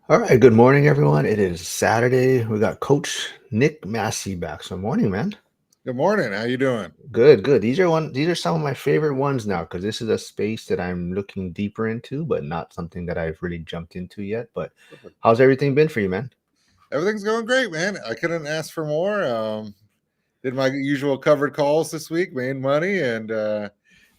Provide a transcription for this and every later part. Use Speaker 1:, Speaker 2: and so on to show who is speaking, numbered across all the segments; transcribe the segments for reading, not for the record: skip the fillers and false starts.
Speaker 1: All right, good morning, everyone. It is Saturday. We got Coach Nick Massey back. So, morning, man.
Speaker 2: Good morning. How you doing?
Speaker 1: Good, good. These are some of my favorite ones now because this is a space that I'm looking deeper into, but not something that I've really jumped into yet. But
Speaker 2: Perfect.
Speaker 1: how's everything been for you, man?
Speaker 2: Everything's going great, man. I couldn't ask for more. Did my usual covered calls this week, made money, and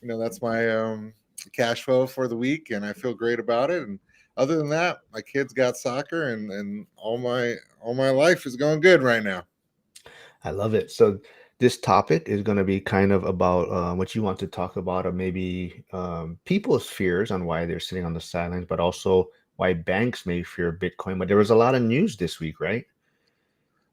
Speaker 2: that's my cash flow for the week, and I feel great about it. And other than that, my kids got soccer, and all my life is going good right now.
Speaker 1: I love it. So, this topic is going to be kind of about what you want to talk about, or maybe people's fears on why they're sitting on the sidelines, but also why banks may fear Bitcoin. But there was a lot of news this week, right?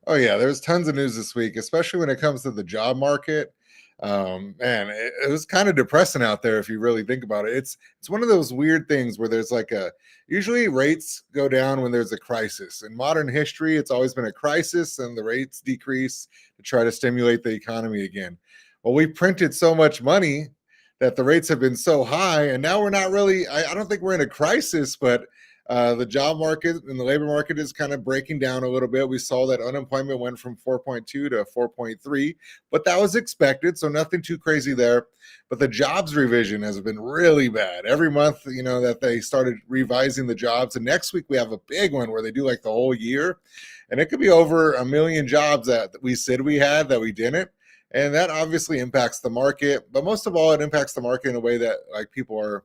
Speaker 2: Oh yeah, there's tons of news this week, especially when it comes to the job market. Man, it was kind of depressing out there if you really think about it. It's one of those weird things where there's like a usually rates go down when there's a crisis. In modern history, it's always been a crisis and the rates decrease to try to stimulate the economy again. Well, we printed so much money that the rates have been so high, and now we're not really. I don't think we're in a crisis, but the job market and the labor market is kind of breaking down a little bit. We saw that unemployment went from 4.2 to 4.3, but that was expected. So nothing too crazy there. But the jobs revision has been really bad. Every month, that they started revising the jobs. And next week, we have a big one where they do like the whole year. And it could be over 1 million jobs that we said we had that we didn't. And that obviously impacts the market. But most of all, it impacts the market in a way that like people are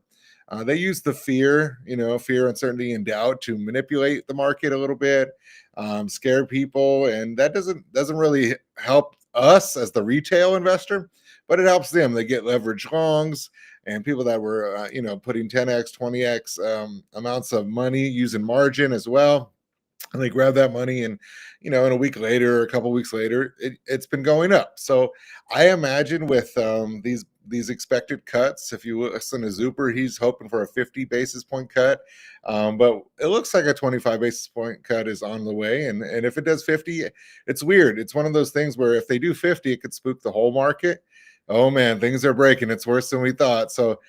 Speaker 2: they use the fear, uncertainty, and doubt to manipulate the market a little bit, scare people, and that doesn't really help us as the retail investor, but it helps them. They get leverage longs, and people that were putting 10x, 20x amounts of money using margin as well, and they grab that money, and in a week later or a couple weeks later it's been going up. So I imagine with these expected cuts, if you listen to Zuper, he's hoping for a 50 basis point cut, but it looks like a 25 basis point cut is on the way. And if it does 50, it's weird. It's one of those things where if they do 50, it could spook the whole market. Oh man, things are breaking. It's worse than we thought. So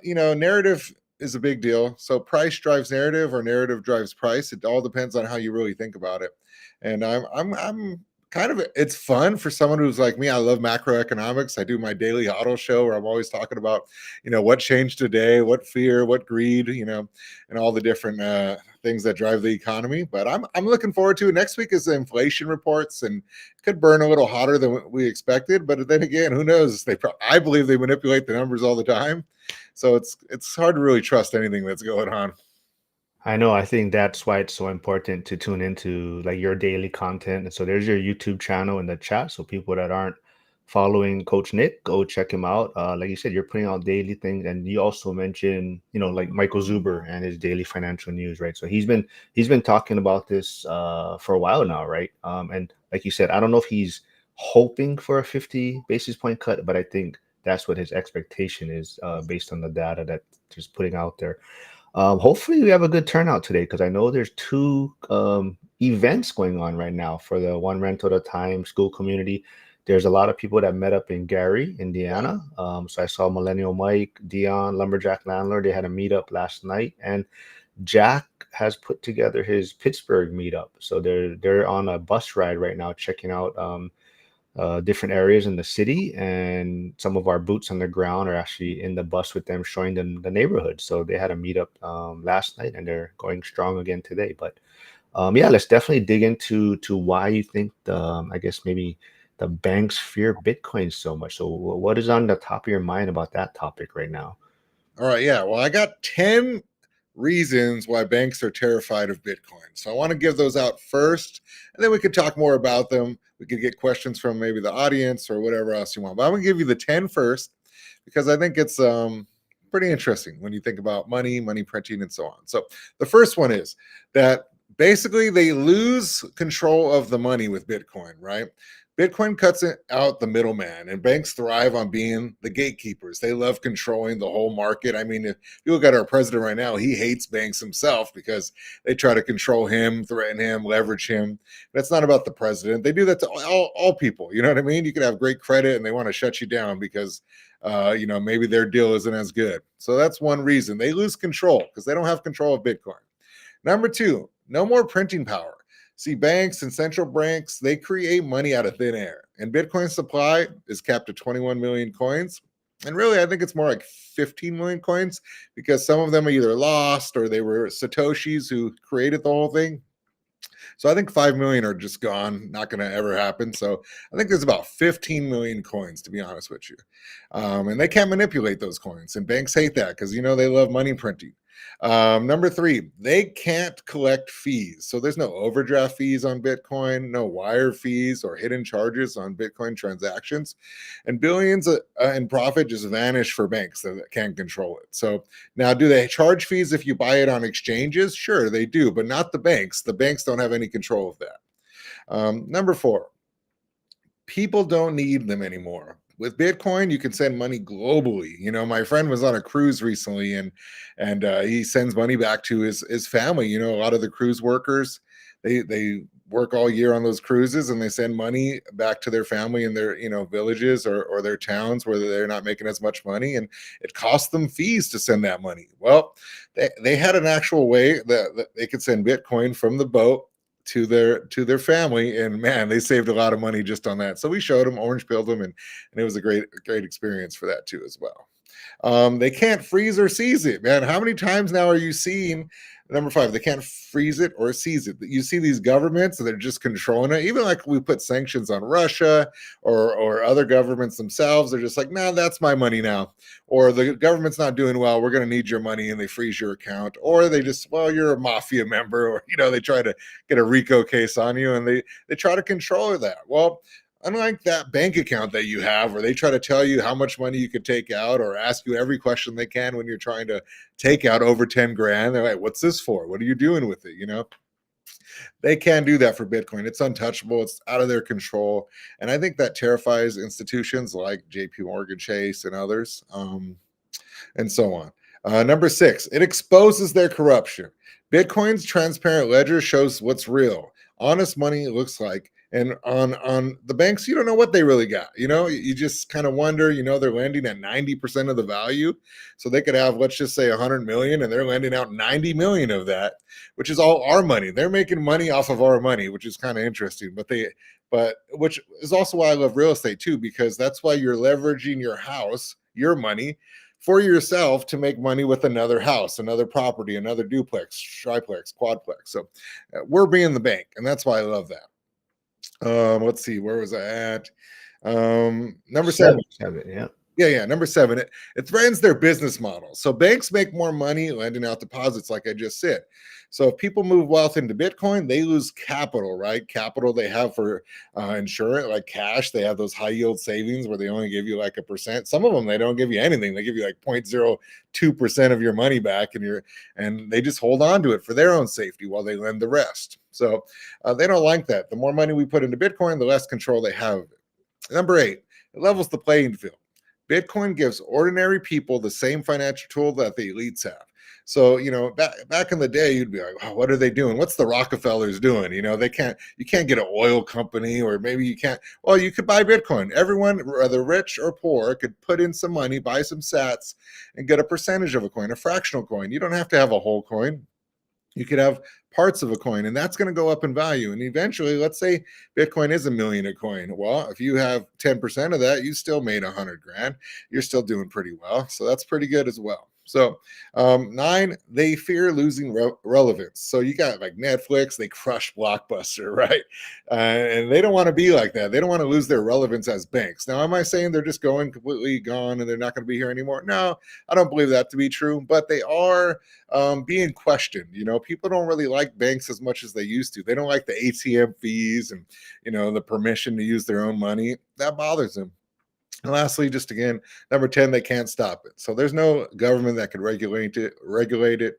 Speaker 2: narrative is a big deal. So price drives narrative or narrative drives price. It all depends on how you really think about it. And I'm kind of, it's fun for someone who's like me. I love macroeconomics. I do my daily HODL show where I'm always talking about, what changed today, what fear, what greed, and all the different things that drive the economy. But I'm looking forward to it. Next week is the inflation reports, and could burn a little hotter than we expected. But then again, who knows? I believe they manipulate the numbers all the time, so it's hard to really trust anything that's going on.
Speaker 1: I know. I think that's why it's so important to tune into like your daily content. And so there's your YouTube channel in the chat. So people that aren't following Coach Nick, go check him out. Like you said, you're putting out daily things, and you also mentioned, like Michael Zuber and his daily financial news, right? So he's been talking about this for a while now, right? And like you said, I don't know if he's hoping for a 50 basis point cut, but I think that's what his expectation is based on the data that he's putting out there. Hopefully, we have a good turnout today because I know there's two events going on right now for the One Rental at a Time school community. There's a lot of people that met up in Gary,
Speaker 2: Yeah.
Speaker 1: Indiana. So I saw Millennial Mike, Dion, Lumberjack Landlord. They had a meetup last night, and Jack has put together his Pittsburgh meetup. So they're on a bus ride right now, checking out different areas in the city, and some of our boots on the ground are actually in the bus with them, showing them the neighborhood. So they had a meetup last night, and they're going strong again today. But yeah, let's definitely dig into why you think I guess maybe the banks fear Bitcoin so much. So what is on the top of your mind about that topic right now?
Speaker 2: All right. Yeah. Well, I got 10 reasons why banks are terrified of Bitcoin. So I want to give those out first, and then we could talk more about them. We could get questions from maybe the audience or whatever else you want. But I'm going to give you the 10 first because I think it's pretty interesting when you think about money printing, and so on. So the first one is that basically they lose control of the money with Bitcoin, right? Bitcoin cuts out the middleman, and banks thrive on being the gatekeepers. They love controlling the whole market. I mean, if you look at our president right now, he hates banks himself because they try to control him, threaten him, leverage him. That's not about the president. They do that to all people. You know what I mean? You could have great credit and they want to shut you down because maybe their deal isn't as good. So that's one reason they lose control, because they don't have control of Bitcoin. Number two, No more printing power. See, banks and central banks, they create money out of thin air. And Bitcoin supply is capped at 21 million coins. And really, I think it's more like 15 million coins because some of them are either lost or they were Satoshis who created the whole thing. So I think 5 million are just gone, not going to ever happen. So I think there's about 15 million coins, to be honest with you. And they can't manipulate those coins. And banks hate that because, they love money printing. Number three, they can't collect fees. So there's no overdraft fees on Bitcoin, no wire fees or hidden charges on Bitcoin transactions. And billions in profit just vanish for banks that can't control it. So now, do they charge fees if you buy it on exchanges? Sure, they do, but not the banks. The banks don't have any control of that. Number four, people don't need them anymore. With Bitcoin, you can send money globally. My friend was on a cruise recently, and he sends money back to his family. A lot of the cruise workers, they work all year on those cruises, and they send money back to their family in their villages or their towns where they're not making as much money, and it costs them fees to send that money. Well, they had an actual way that they could send Bitcoin from the boat to their family, and man, they saved a lot of money just on that. So we showed them, orange pilled them, and it was a great experience for that too as well. They can't freeze or seize it, man. How many times now are you seeing number five? They can't freeze it or seize it. You see these governments that are just controlling it. Even like we put sanctions on Russia or other governments themselves. They're just like, no, that's my money now. Or the government's not doing well. We're going to need your money, and they freeze your account. Or they just, well, you're a mafia member, or they try to get a RICO case on you, and they try to control that. Well, unlike that bank account that you have where they try to tell you how much money you could take out or ask you every question they can when you're trying to take out over 10 grand, they're like, what's this for? What are you doing with it? They can't do that for Bitcoin. It's untouchable. It's out of their control. And I think that terrifies institutions like JP Morgan Chase and others, and so on. Number six, it exposes their corruption. Bitcoin's transparent ledger shows what's real. Honest money looks like. And on the banks, you don't know what they really got. You just kind of wonder, they're lending at 90% of the value. So they could have, let's just say 100 million, and they're lending out 90 million of that, which is all our money. They're making money off of our money, which is kind of interesting. But which is also why I love real estate too, because that's why you're leveraging your house, your money, for yourself to make money with another house, another property, another duplex, triplex, quadplex. So we're being the bank, and that's why I love that. Let's see, where was I at? Number seven.
Speaker 1: Yeah.
Speaker 2: Yeah. Number seven, it threatens their business model. So banks make more money lending out deposits, like I just said. So if people move wealth into Bitcoin, they lose capital, right? Capital they have for insurance, like cash. They have those high yield savings where they only give you like 1%. Some of them, they don't give you anything. They give you like 0.02% of your money back, and they just hold on to it for their own safety while they lend the rest. So they don't like that. The more money we put into Bitcoin, the less control they have of it. Number eight, it levels the playing field. Bitcoin gives ordinary people the same financial tool that the elites have. So, back in the day, you'd be like, oh, what are they doing? What's the Rockefellers doing? You can't get an oil company, or maybe you can't. Well, you could buy Bitcoin. Everyone, whether rich or poor, could put in some money, buy some sats, and get a percentage of a coin, a fractional coin. You don't have to have a whole coin. You could have parts of a coin, and that's going to go up in value. And eventually, let's say Bitcoin is $1 million a coin. Well, if you have 10% of that, you still made 100 grand. You're still doing pretty well. So that's pretty good as well. So, nine, they fear losing relevance. So you got like Netflix, they crush Blockbuster, right? And they don't want to be like that. They don't want to lose their relevance as banks. Now, am I saying they're just going completely gone and they're not going to be here anymore? No, I don't believe that to be true, but they are being questioned. People don't really like banks as much as they used to. They don't like the ATM fees and, the permission to use their own money. That bothers them. And lastly, just again, number 10, they can't stop it. So there's no government that could regulate it.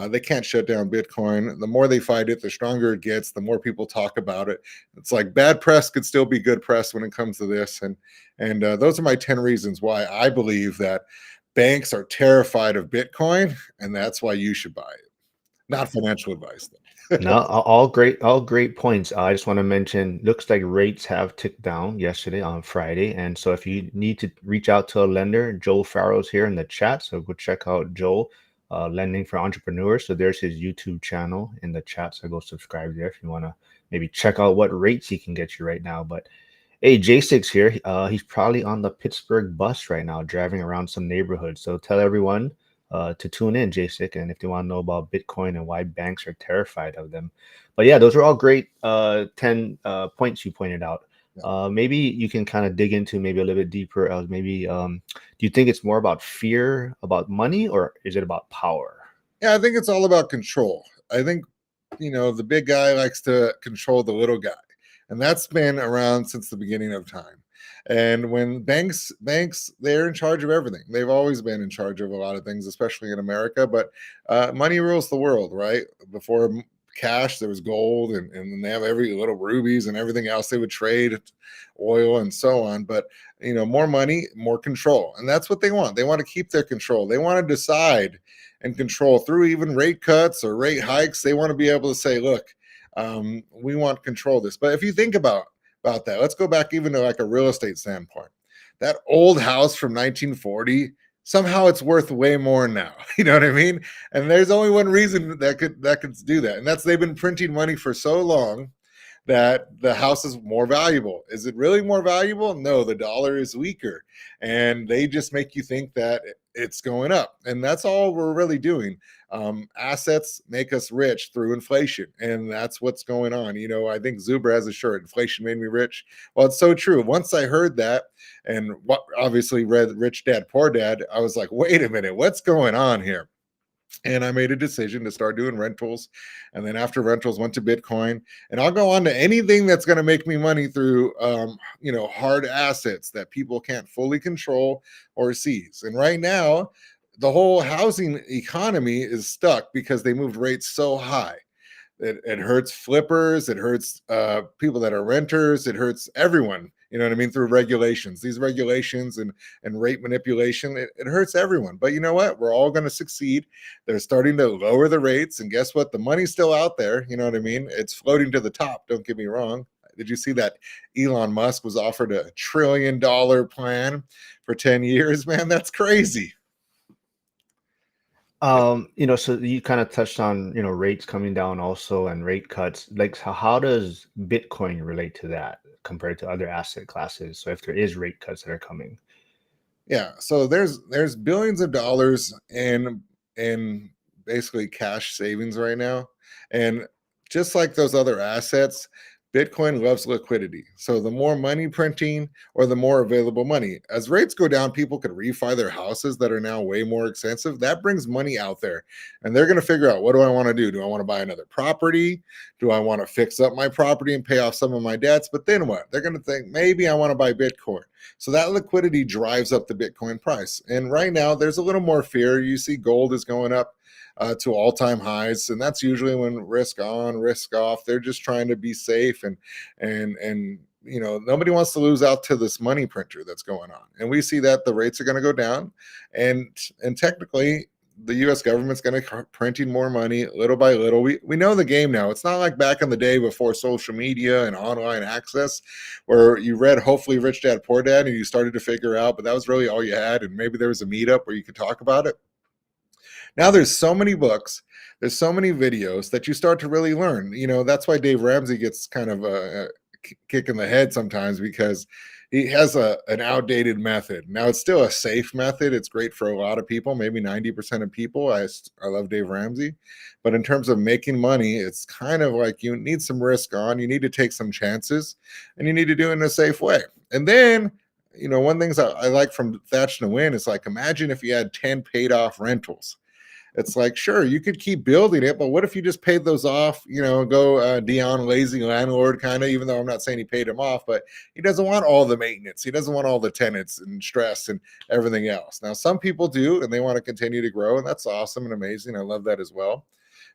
Speaker 2: They can't shut down Bitcoin. The more they fight it, the stronger it gets, the more people talk about it. It's like bad press could still be good press when it comes to this. And those are my 10 reasons why I believe that banks are terrified of Bitcoin, and that's why you should buy it. Not financial advice, though.
Speaker 1: No, all great points. I just want to mention, looks like rates have ticked down yesterday on Friday. And so if you need to reach out to a lender, Joe Farrow's here in the chat. So go check out Joe. lending for entrepreneurs. So there's his YouTube channel in the chat. So go subscribe there if you want to maybe check out what rates he can get you right now. But hey, J6 here. He's probably on the Pittsburgh bus right now, driving around some neighborhoods. So tell everyone to tune in, J6, and if they want to know about Bitcoin and why banks are terrified of them. But yeah, those are all great 10 points you pointed out.
Speaker 2: Yeah.
Speaker 1: Maybe you can kind of dig into maybe a little bit deeper. Maybe do you think it's more about fear, about money, or is it about power?
Speaker 2: Yeah, I think it's all about control. I think, the big guy likes to control the little guy. And that's been around since the beginning of time. And when banks, they're in charge of everything. They've always been in charge of a lot of things, especially in America. But money rules the world, right? Before cash, there was gold, and they have every little rubies and everything else they would trade, oil and so on. But more money, more control. And that's what they want. They want to keep their control. They want to decide and control through even rate cuts or rate hikes. They want to be able to say, look, we want control of this. But if you think about that, let's go back even to like a real estate standpoint. That old house from 1940, somehow it's worth way more now. You know what I mean? And there's only one reason that could do that, and that's they've been printing money for so long that the house is more valuable. Is it really more valuable? No, the dollar is weaker. And they just make you think that it's going up. And that's all we're really doing. Assets make us rich through inflation. And that's what's going on. I think Zuber has a shirt, inflation made me rich. Well, it's so true. Once I heard that and obviously read Rich Dad, Poor Dad, I was like, wait a minute, what's going on here? And I made a decision to start doing rentals. And then after rentals, went to Bitcoin. And I'll go on to anything that's going to make me money through, hard assets that people can't fully control or seize. And right now, the whole housing economy is stuck because they moved rates so high. It hurts flippers. It hurts people that are renters. It hurts everyone. You know what I mean? Through regulations, these regulations and rate manipulation, it hurts everyone. But you know what? We're all going to succeed. They're starting to lower the rates, and guess what? The money's still out there. You know what I mean? It's floating to the top. Don't get me wrong. Did you see that Elon Musk was offered a $1 trillion plan for 10 years? Man, that's crazy.
Speaker 1: So you kind of touched on, rates coming down also and rate cuts. Like, how does Bitcoin relate to that compared to other asset classes? So if there is rate cuts that are coming.
Speaker 2: Yeah, so there's billions of dollars in basically cash savings right now, and just like those other assets, Bitcoin loves liquidity. So the more money printing or the more available money. As rates go down, people could refi their houses that are now way more expensive. That brings money out there, and they're going to figure out, what do I want to do? Do I want to buy another property? Do I want to fix up my property and pay off some of my debts? But then what? They're going to think, maybe I want to buy Bitcoin. So that liquidity drives up the Bitcoin price. And right now, there's a little more fear. You see gold is going up to all-time highs, and that's usually when risk on, risk off. They're just trying to be safe, and nobody wants to lose out to this money printer that's going on. And we see that the rates are going to go down, and technically, the U.S. government's going to start printing more money little by little. We know the game now. It's not like back in the day before social media and online access, where you read hopefully Rich Dad Poor Dad and you started to figure out, but that was really all you had. And maybe there was a meetup where you could talk about it. Now there's so many books, there's so many videos that you start to really learn. That's why Dave Ramsey gets kind of a kick in the head sometimes, because he has an outdated method. Now it's still a safe method. It's great for a lot of people, maybe 90% of people. I love Dave Ramsey, but in terms of making money, it's kind of like you need some risk on. You need to take some chances, and you need to do it in a safe way. And then, one thing I like from Thatch to Win is, like, imagine if you had 10 paid off rentals. It's like, sure, you could keep building it, but what if you just paid those off, go Dion lazy landlord kind of, even though I'm not saying he paid him off, but he doesn't want all the maintenance. He doesn't want all the tenants and stress and everything else. Now, some people do, and they want to continue to grow, and that's awesome and amazing. I love that as well.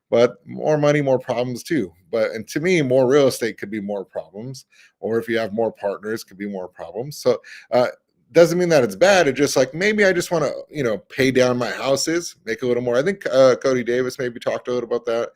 Speaker 2: But more money, more problems too. And to me, more real estate could be more problems, or if you have more partners, could be more problems. So doesn't mean that it's bad. It's just like maybe I just want to, pay down my houses, make a little more. I think Cody Davis maybe talked a little about that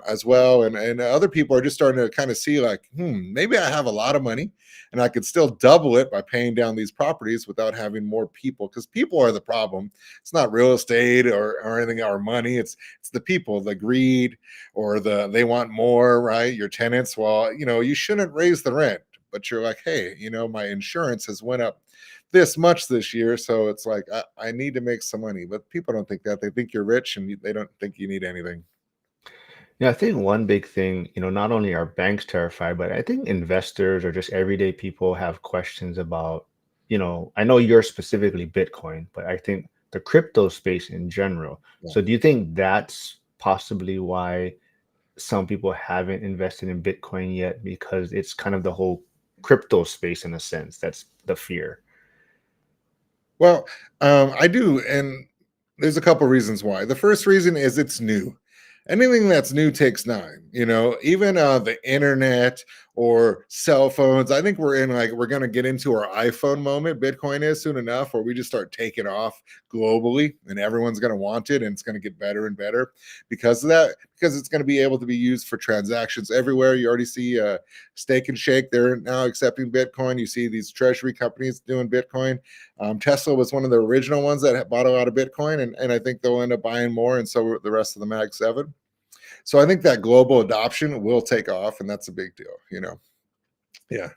Speaker 2: as well, and other people are just starting to kind of see like, maybe I have a lot of money, and I could still double it by paying down these properties without having more people, because people are the problem. It's not real estate or anything, or money. It's the people, the greed, or they want more, right? Your tenants. Well, you shouldn't raise the rent, but you're like, hey, my insurance has went up this much this year, so it's like I need to make some money. But people don't think that. They think you're rich, and they don't think you need anything.
Speaker 1: Yeah, I think one big thing, not only are banks terrified, but I think investors or just everyday people have questions about, I know you're specifically Bitcoin, but I think the crypto space in general.
Speaker 2: Yeah.
Speaker 1: So do you think that's possibly why some people haven't invested in Bitcoin yet? Because it's kind of the whole crypto space in a sense. That's the fear.
Speaker 2: Well, I do, and there's a couple reasons why. The first reason is it's new. Anything that's new takes time. Even the internet or cell phones. I think we're going to get into our iPhone moment. Bitcoin is soon enough, where we just start taking off globally, and everyone's going to want it, and it's going to get better and better because of that. Because it's going to be able to be used for transactions everywhere. You already see Steak and Shake; they're now accepting Bitcoin. You see these treasury companies doing Bitcoin. Tesla was one of the original ones that bought a lot of Bitcoin, and I think they'll end up buying more, and so the rest of the Mag 7. So I think that global adoption will take off, and that's a big deal. Yeah.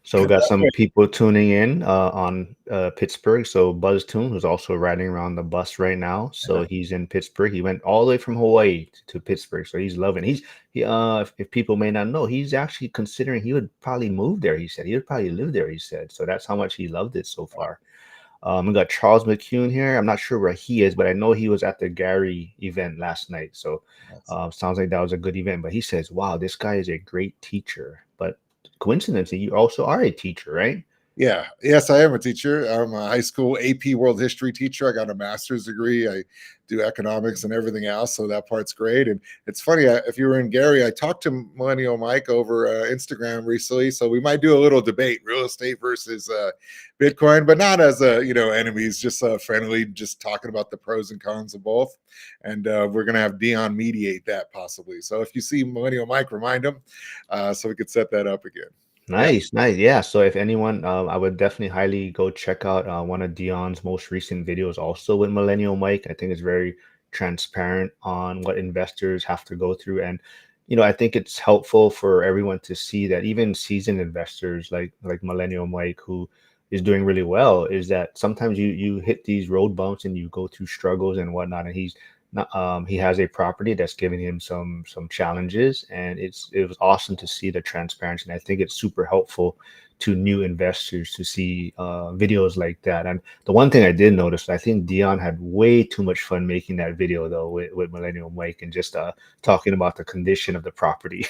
Speaker 1: So we got some people tuning in on Pittsburgh. So Buzz Toon, who's also riding around the bus right now. So he's in Pittsburgh. He went all the way from Hawaii to Pittsburgh. So he's loving. If people may not know, he's actually considering he would probably move there. He said he would probably live there. He said so. That's how much he loved it so far. We got Charles McCune here. I'm not sure where he is, but I know he was at the Gary event last night. So sounds like that was a good event. But he says, "Wow, this guy is a great teacher." But coincidentally, you also are a teacher, right?
Speaker 2: Yeah. Yes, I am a teacher. I'm a high school AP World History teacher. I got a master's degree. I do economics and everything else, so that part's great. And it's funny, if you were in Gary, I talked to Millennial Mike over Instagram recently, so we might do a little debate: real estate versus Bitcoin, but not as enemies, just friendly, just talking about the pros and cons of both. And we're gonna have Dion mediate that possibly. So if you see Millennial Mike, remind him so we could set that up again. Yeah.
Speaker 1: Nice, nice. Yeah. So if anyone, I would definitely highly go check out one of Dion's most recent videos, also with Millennial Mike. I think it's very transparent on what investors have to go through, and I think it's helpful for everyone to see that even seasoned investors like Millennial Mike, who is doing really well, is that sometimes you hit these road bumps and you go through struggles and whatnot, and he's not, he has a property that's giving him some challenges, and it was awesome to see the transparency. And I think it's super helpful to new investors to see videos like that. And the one thing I did notice, I think Dion had way too much fun making that video though with Millennium Mike, and just talking about the condition of the property.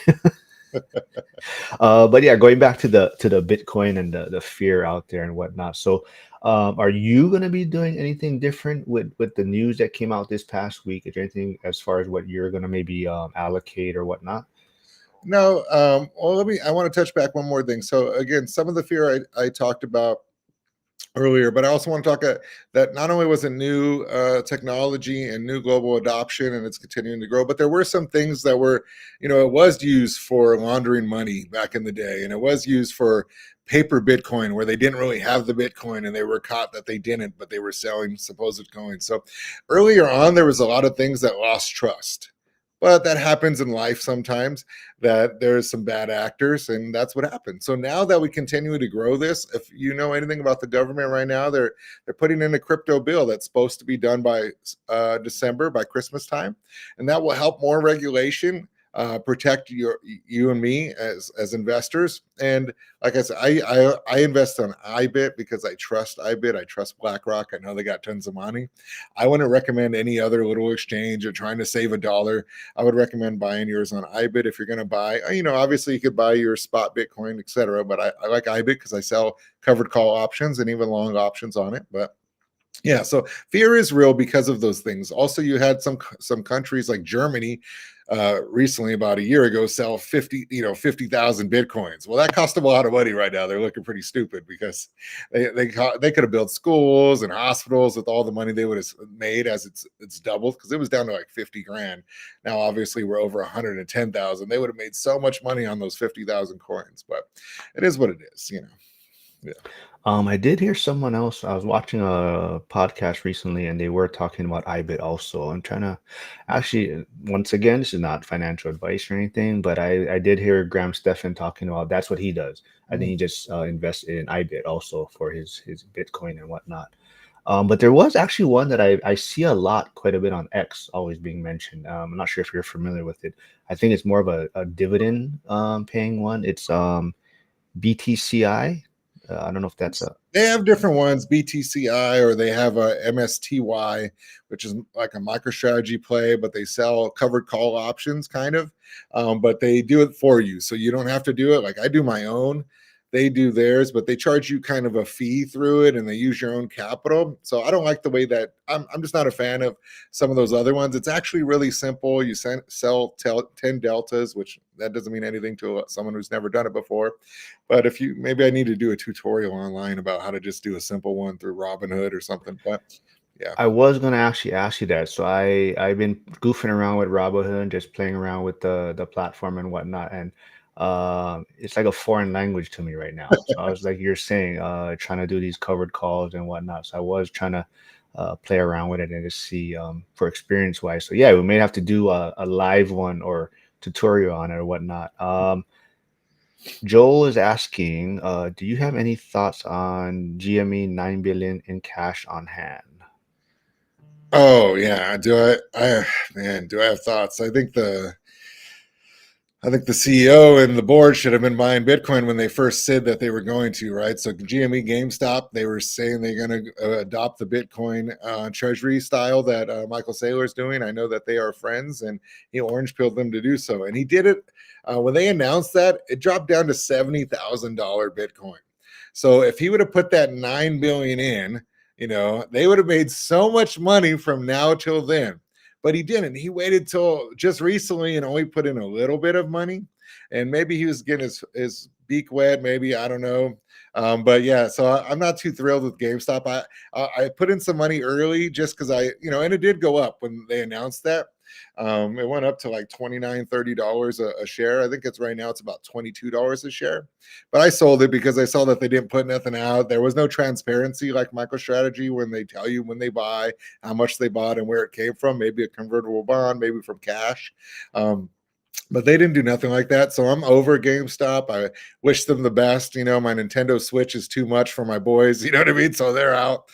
Speaker 1: But yeah, going back to the Bitcoin and the fear out there and whatnot. So, are you going to be doing anything different with the news that came out this past week? Is there anything as far as what you're going to maybe allocate or whatnot?
Speaker 2: No, well, I want to touch back one more thing. So again, some of the fear I talked about earlier, but I also want to talk that not only was it new technology and new global adoption, and it's continuing to grow, but there were some things that were, it was used for laundering money back in the day, and it was used for paper Bitcoin, where they didn't really have the Bitcoin, and they were caught that they didn't, but they were selling supposed coins. So earlier on, there was a lot of things that lost trust. But that happens in life sometimes, that there's some bad actors, and that's what happened. So now that we continue to grow this, if you know anything about the government right now, they're putting in a crypto bill that's supposed to be done by December, by Christmas time, and that will help more regulation, protect you and me as investors. And like I said, I invest on IBIT because I trust IBIT. I trust BlackRock. I know they got tons of money. I wouldn't recommend any other little exchange or trying to save $1. I would recommend buying yours on IBIT if you're going to buy. Obviously you could buy your spot Bitcoin, etc. But I like IBIT because I sell covered call options and even long options on it. But Yeah, so fear is real because of those things. Also, you had some countries like Germany recently, about a year ago, sell 50,000 bitcoins. Well, that cost them a lot of money right now. They're looking pretty stupid because they could have built schools and hospitals with all the money they would have made, as it's doubled, because it was down to like 50 grand. Now, obviously, we're over 110,000. They would have made so much money on those 50,000 coins, but it is what it is, you know. Yeah.
Speaker 1: I did hear someone else. I was watching a podcast recently, and they were talking about IBIT also. I'm trying to actually, once again, this is not financial advice or anything, but I did hear Graham Stephan talking about that's what he does. I think
Speaker 2: Mhm.
Speaker 1: he just invests in IBIT also for his Bitcoin and whatnot. But there was actually one that I see a lot, quite a bit on X, always being mentioned. I'm not sure if you're familiar with it. I think it's more of a dividend paying one. It's BTCI. I don't know if that's a
Speaker 2: They have different ones, BTCI, or they have a MSTY, which is like a MicroStrategy play, but they sell covered call options kind of. But they do it for you. So you don't have to do it. Like I do my own. They do theirs, but they charge you kind of a fee through it and they use your own capital. So I don't like the way that I'm just not a fan of some of those other ones. It's actually really simple. You sell 10 deltas, which that doesn't mean anything to someone who's never done it before. But if you maybe I need to do a tutorial online about how to just do a simple one through Robinhood or something. But yeah.
Speaker 1: I was gonna actually ask you that. So I've been goofing around with Robinhood, just playing around with the platform and whatnot, and it's like a foreign language to me right now. So I was like you're saying, trying to do these covered calls and whatnot. So I was trying to play around with it and just see for experience wise. So yeah, we may have to do a live one or tutorial on it or whatnot. Joel is asking, do you have any thoughts on GME 9 billion in cash on hand?
Speaker 2: Oh yeah. Do I have thoughts? I think the CEO and the board should have been buying Bitcoin when they first said that they were going to, right? So GME, GameStop, they were saying they're going to adopt the Bitcoin treasury style that Michael Saylor is doing. I know that they are friends, and he orange pilled them to do so. And he did it when they announced that it dropped down to $70,000 Bitcoin. So if he would have put that 9 billion in, they would have made so much money from now till then, but he didn't. He waited till just recently and only put in a little bit of money. And maybe he was getting his beak wet. Maybe I don't know. But yeah, so I'm not too thrilled with GameStop. I put in some money early just because and it did go up when they announced that. It went up to like $29, $30 a share. I think it's right now it's about $22 a share. But I sold it because I saw that they didn't put nothing out. There was no transparency like MicroStrategy when they tell you when they buy, how much they bought, and where it came from. Maybe a convertible bond, maybe from cash. But they didn't do nothing like that. So I'm over GameStop. I wish them the best. My Nintendo Switch is too much for my boys. You know what I mean? So they're out.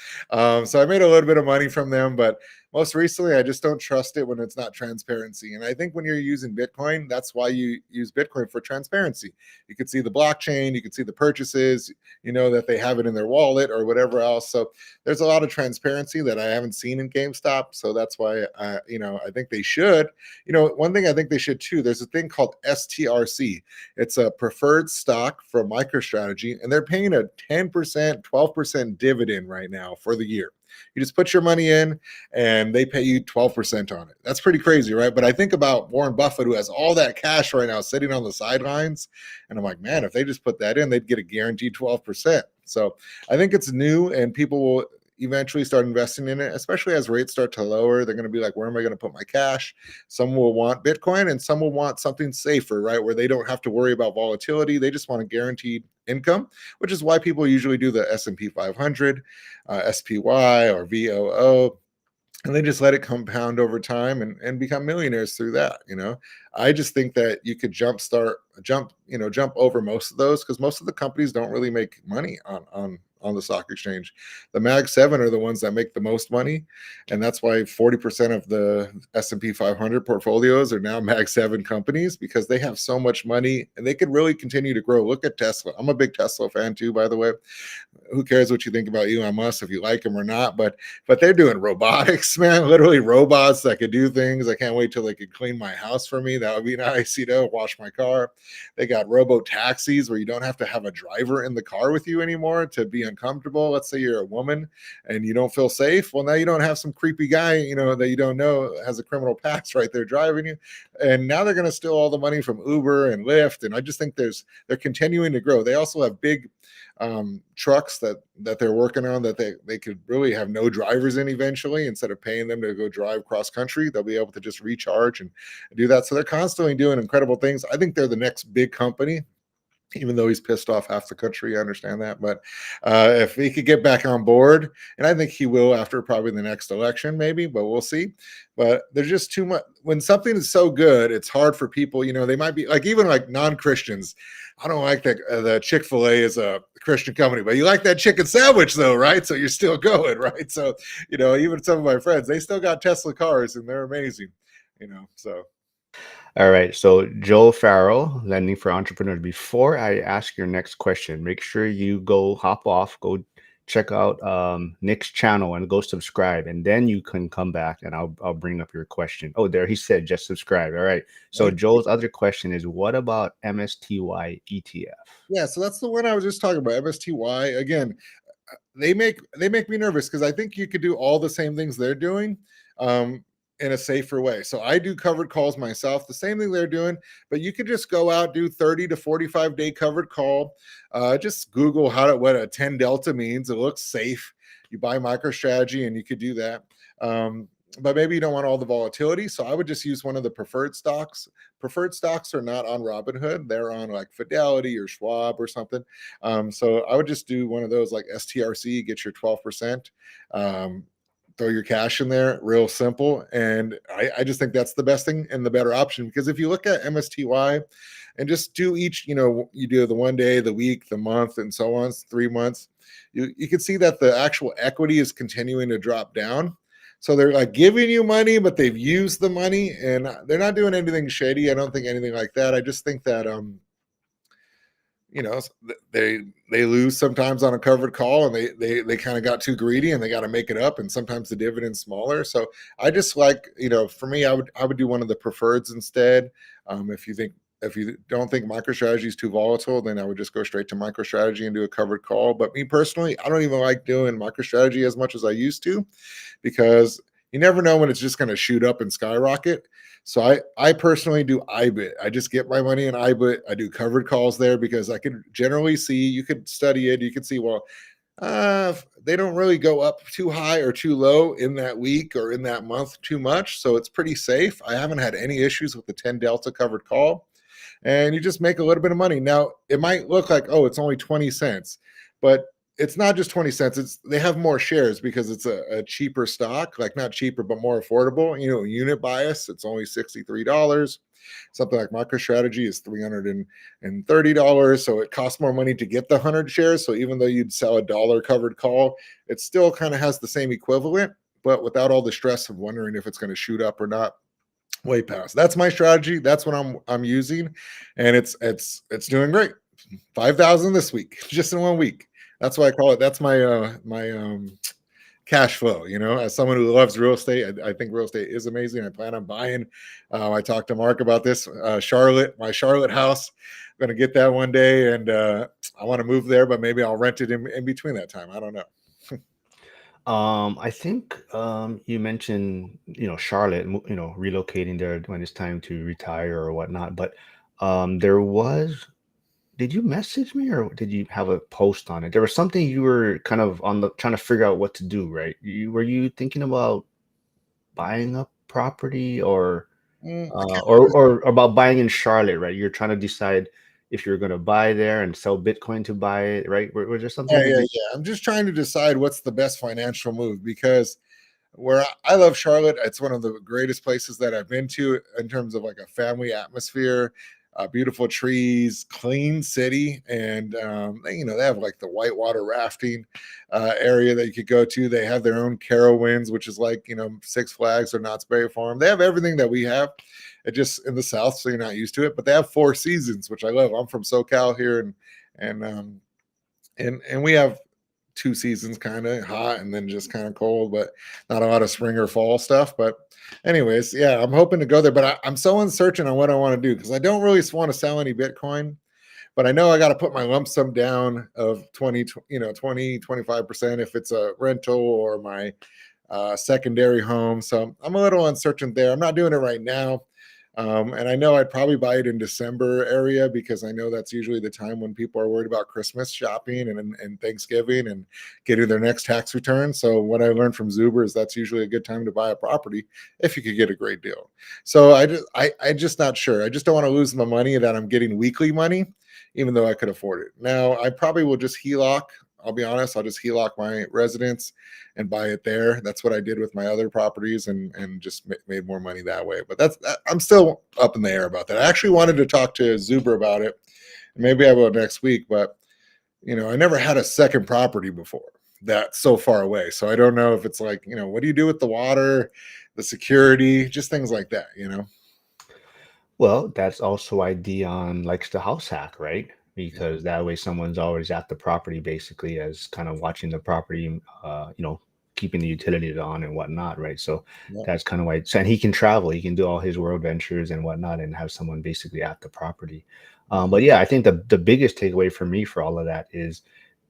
Speaker 2: So I made a little bit of money from them, but most recently, I just don't trust it when it's not transparency. And I think when you're using Bitcoin, that's why you use Bitcoin for transparency. You can see the blockchain, you can see the purchases, that they have it in their wallet or whatever else. So there's a lot of transparency that I haven't seen in GameStop. So that's why I think they should. One thing I think they should too, there's a thing called STRC. It's a preferred stock from MicroStrategy, and they're paying a 10%, 12% dividend right now for the year. You just put your money in and they pay you 12% on it. That's pretty crazy, right? But I think about Warren Buffett, who has all that cash right now sitting on the sidelines. And I'm like, man, if they just put that in, they'd get a guaranteed 12%. So I think it's new and people will eventually start investing in it, especially as rates start to lower. They're going to be like, where am I going to put my cash? Some will want Bitcoin and some will want something safer, right? Where they don't have to worry about volatility. They just want a guaranteed income, which is why people usually do the S&P 500, SPY or VOO, and they just let it compound over time and become millionaires through that. I just think that you could jump over most of those, because most of the companies don't really make money on the stock exchange. The mag 7 are the ones that make the most money, and that's why 40% of the S&P 500 portfolios are now mag 7 companies, because they have so much money and they could really continue to grow. Look at Tesla. I'm a big Tesla fan too, by the way. Who cares what you think about Elon Musk, if you like him or not? But they're doing robotics, man. Literally robots that could do things. I can't wait till they could clean my house for me. That would be nice, wash my car. They got robo taxis where you don't have to have a driver in the car with you anymore to be uncomfortable. Let's say you're a woman and you don't feel safe. Well, now you don't have some creepy guy, that you don't know has a criminal past right there driving you. And now they're going to steal all the money from Uber and Lyft. And I just think they're continuing to grow. They also have big trucks that they're working on that they could really have no drivers in eventually. Instead of paying them to go drive cross country, they'll be able to just recharge and do that. So they're constantly doing incredible things. I think they're the next big company, even though he's pissed off half the country. I understand that. But if he could get back on board, and I think he will after probably the next election, maybe, but we'll see. But there's just too much. When something is so good, it's hard for people, they might be like, even like non-Christians. I don't like that the Chick-fil-A is a Christian company, but you like that chicken sandwich though, right? So you're still going, right? So, even some of my friends, they still got Tesla cars and they're amazing, so.
Speaker 1: All right. So Joel Farrell, Lending for Entrepreneurs. Before I ask your next question, make sure you go hop off, go check out Nick's channel and go subscribe. And then you can come back and I'll bring up your question. Oh, there he said just subscribe. All right. So Joel's other question is, what about MSTY ETF?
Speaker 2: Yeah, so that's the one I was just talking about. MSTY. Again, they make me nervous because I think you could do all the same things they're doing in a safer way. So I do covered calls myself, the same thing they're doing, but you could just go out, do 30 to 45 day covered call. Just Google what a 10 delta means. It looks safe. You buy MicroStrategy and you could do that. But maybe you don't want all the volatility. So I would just use one of the preferred stocks. Preferred stocks are not on Robinhood. They're on like Fidelity or Schwab or something. So I would just do one of those like STRC, get your 12%. Throw your cash in there, real simple. And I just think that's the best thing and the better option. Because if you look at MSTY and just do each, you do the 1 day, the week, the month, and so on, 3 months, you can see that the actual equity is continuing to drop down. So they're like giving you money, but they've used the money and they're not doing anything shady. I don't think anything like that. I just think that they lose sometimes on a covered call and they kind of got too greedy and they got to make it up, and sometimes the dividend's smaller. So I just like, for me, I would do one of the preferreds instead. If you don't think MicroStrategy is too volatile, then I would just go straight to MicroStrategy and do a covered call. But me personally, I don't even like doing MicroStrategy as much as I used to, because you never know when it's just going to shoot up and skyrocket. So I personally do IBIT. I just get my money in IBIT. I do covered calls there because I can generally see, you could study it. You can see, well, they don't really go up too high or too low in that week or in that month too much. So it's pretty safe. I haven't had any issues with the 10 delta covered call. And you just make a little bit of money. Now, it might look like, oh, it's only 20 cents, but it's not just 20 cents. They have more shares because it's a cheaper stock, like not cheaper, but more affordable. Unit bias, it's only $63. Something like MicroStrategy is $330. So it costs more money to get the 100 shares. So even though you'd sell $1 covered call, it still kind of has the same equivalent, but without all the stress of wondering if it's going to shoot up or not. Way past. That's my strategy. That's what I'm using, and it's doing great. 5,000 this week, just in 1 week. That's why I call it. That's my cash flow. As someone who loves real estate, I think real estate is amazing. I plan on buying. I talked to Mark about this. Charlotte, my Charlotte house. I'm going to get that one day, and I want to move there, but maybe I'll rent it in between that time. I don't know.
Speaker 1: I think you mentioned, Charlotte, relocating there when it's time to retire or whatnot. But there was, did you message me or did you have a post on it? There was something you were kind of trying to figure out what to do, right? Were you thinking about buying a property or
Speaker 2: I can't
Speaker 1: or about buying in Charlotte, right? You're trying to decide if you're going to buy there and sell Bitcoin to buy it, right? Was there something?
Speaker 2: Yeah. I'm just trying to decide what's the best financial move, because where I love Charlotte, it's one of the greatest places that I've been to in terms of like a family atmosphere, beautiful trees, clean city, and they have like the whitewater rafting area that you could go to. They have their own Carowinds, which is like Six Flags or Knott's Berry Farm. They have everything that we have. It just in the South, so you're not used to it. But they have 4 seasons, which I love. I'm from SoCal here, and we have 2 seasons, kind of hot and then just kind of cold, but not a lot of spring or fall stuff. But anyways, yeah, I'm hoping to go there, but I'm so uncertain on what I want to do, because I don't really want to sell any Bitcoin, but I know I got to put my lump sum down of 20, 25% if it's a rental or my secondary home. So I'm a little uncertain there. I'm not doing it right now. And I know I'd probably buy it in December area because I know that's usually the time when people are worried about Christmas shopping and Thanksgiving and getting their next tax return. So what I learned from Zuber is that's usually a good time to buy a property if you could get a great deal. So I just not sure. I just don't want to lose my money that I'm getting weekly money, even though I could afford it. Now I probably will just HELOC. I'll be honest, I'll just HELOC my residence and buy it there. That's what I did with my other properties and just made more money that way. But I'm still up in the air about that. I actually wanted to talk to Zuber about it. Maybe I will next week, but I never had a second property before that's so far away. So I don't know if it's like, what do you do with the water, the security, just things like that.
Speaker 1: Well, that's also why Dion likes the house hack, right?
Speaker 2: Yeah.
Speaker 1: Because that way someone's always at the property basically as kind of watching the property, keeping the utilities on and whatnot, right? So
Speaker 2: Yeah.
Speaker 1: that's kind of why. So, and he can travel, he can do all his world ventures and whatnot, and have someone basically at the property.
Speaker 2: Yeah.
Speaker 1: But yeah, I think the biggest takeaway for me for all of that is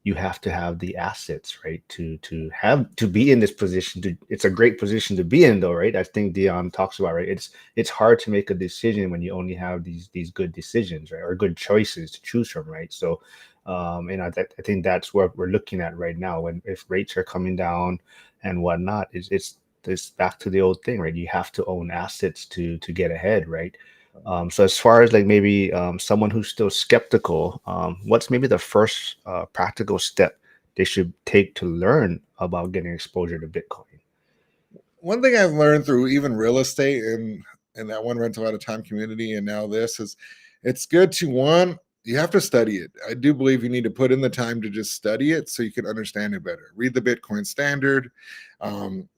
Speaker 1: you have to have the assets, right? To be in this position. It's a great position to be in, though, right? I think Dion talks about, right? It's hard to make a decision when you only have these good decisions, right, or good choices to choose from, right? So, and I think that's what we're looking at right now. When if rates are coming down and whatnot, it's this back to the old thing, right? You have to own assets to get ahead, right? So as far as like maybe someone who's still skeptical, what's maybe the first practical step they should take to learn about getting exposure to Bitcoin?
Speaker 2: One thing I've learned through even real estate and that one rental at a time community and now this is it's good to one, you have to study it. I do believe you need to put in the time to just study it so you can understand it better. Read the Bitcoin standard. Um,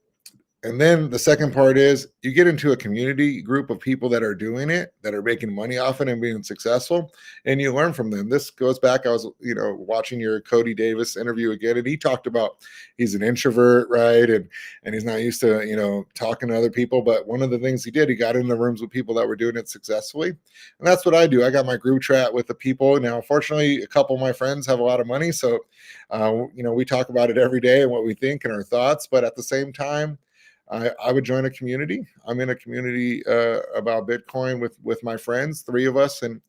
Speaker 2: and then the second part is you get into a community group of people that are doing it, that are making money off it and being successful, and you learn from them. This goes back, I was, watching your Cody Davis interview again, and he talked about he's an introvert, right? And he's not used to, talking to other people. But one of the things he did, he got in the rooms with people that were doing it successfully. And that's what I do. I got my group chat with the people. Now, fortunately, a couple of my friends have a lot of money. So, we talk about it every day and what we think and our thoughts. But at the same time, I would join a community. I'm in a community about Bitcoin with my friends, three of us, and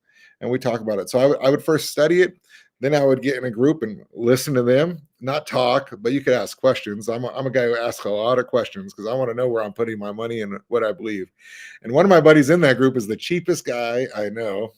Speaker 2: we talk about it. So I would first study it, then I would get in a group and listen to them, not talk, but you could ask questions. I'm a guy who asks a lot of questions because I want to know where I'm putting my money and what I believe. And one of my buddies in that group is the cheapest guy I know.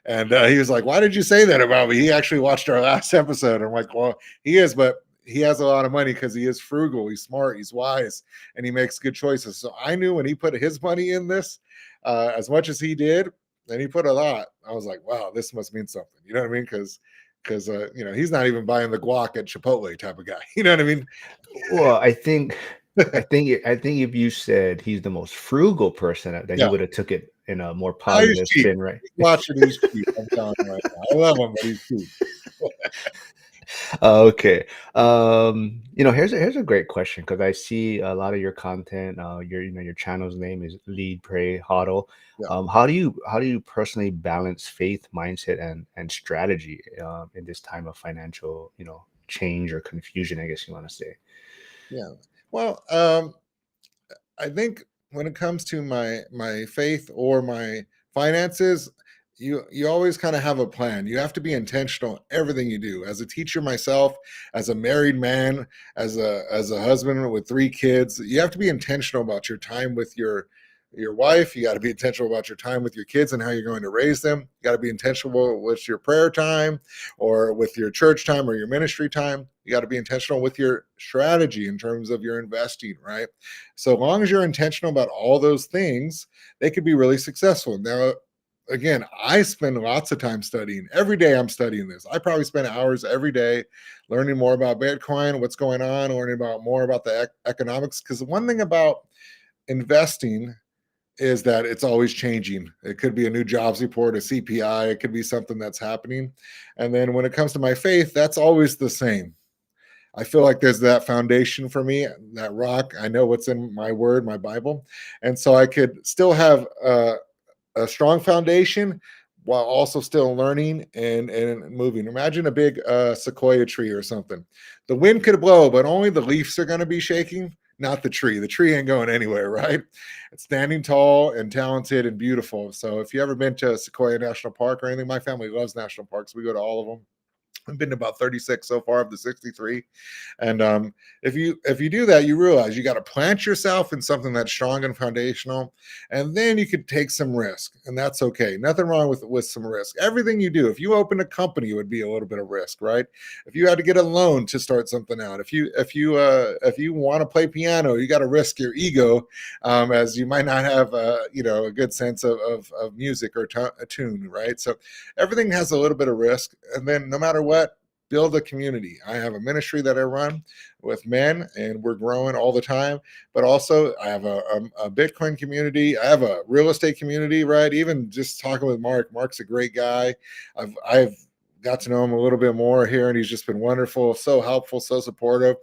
Speaker 2: And he was like, "Why did you say that about me?" He actually watched our last episode. I'm like, "Well, he is, but he has a lot of money because he is frugal, he's smart, he's wise, and he makes good choices." So I knew when he put his money in this, as much as he did, and he put a lot, I was like, wow, this must mean something. You know what I mean? Because he's not even buying the guac at Chipotle type of guy. You know what I mean?
Speaker 1: Well, I think if you said he's the most frugal person, that he
Speaker 2: Yeah,
Speaker 1: would have took it in a more
Speaker 2: he's
Speaker 1: positive
Speaker 2: cheap.
Speaker 1: spin, right?
Speaker 2: Watching, he's cheap. I'm telling you right now. I love him, but he's cheap.
Speaker 1: Okay. Here's a great question because I see a lot of your content. Your channel's name is Lead, Pray, HODL.
Speaker 2: Yeah.
Speaker 1: How do you personally balance faith, mindset, and strategy in this time of financial, change or confusion, I guess you want to say?
Speaker 2: Yeah. Well, I think when it comes to my faith or my finances, you always kind of have a plan. You have to be intentional in everything you do. As a teacher myself, as a married man, as a husband with three kids, you have to be intentional about your time with your wife. You got to be intentional about your time with your kids and how you're going to raise them. You got to be intentional with your prayer time or with your church time or your ministry time. You got to be intentional with your strategy in terms of your investing, right? So long as you're intentional about all those things, they could be really successful. Now, again, I spend lots of time studying. Every day I'm studying this. I probably spend hours every day learning more about Bitcoin, what's going on, learning about more about the economics. Because one thing about investing is that it's always changing. It could be a new jobs report, a CPI, it could be something that's happening. And then when it comes to my faith, that's always the same. I feel like there's that foundation for me, that rock. I know what's in my word, my Bible. And so I could still have a strong foundation, while also still learning and moving. Imagine a big sequoia tree or something. The wind could blow, but only the leaves are going to be shaking, not the tree. The tree ain't going anywhere, right? It's standing tall and talented and beautiful. So if you ever been to Sequoia National Park or anything, my family loves national parks. We go to all of them. I've been to about 36 so far of the 63. And if you do that, you realize you got to plant yourself in something that's strong and foundational, and then you could take some risk, and that's okay. Nothing wrong with some risk. Everything you do, if you open a company, it would be a little bit of risk, right? If you had to get a loan to start something out, if you want to play piano, you got to risk your ego, as you might not have a good sense of music or a tune, right? So everything has a little bit of risk, and then no matter what, build a community. I have a ministry that I run with men, and we're growing all the time. But also, I have a Bitcoin community. I have a real estate community, right? Even just talking with Mark. Mark's a great guy. I've got to know him a little bit more here, and he's just been wonderful, so helpful, so supportive,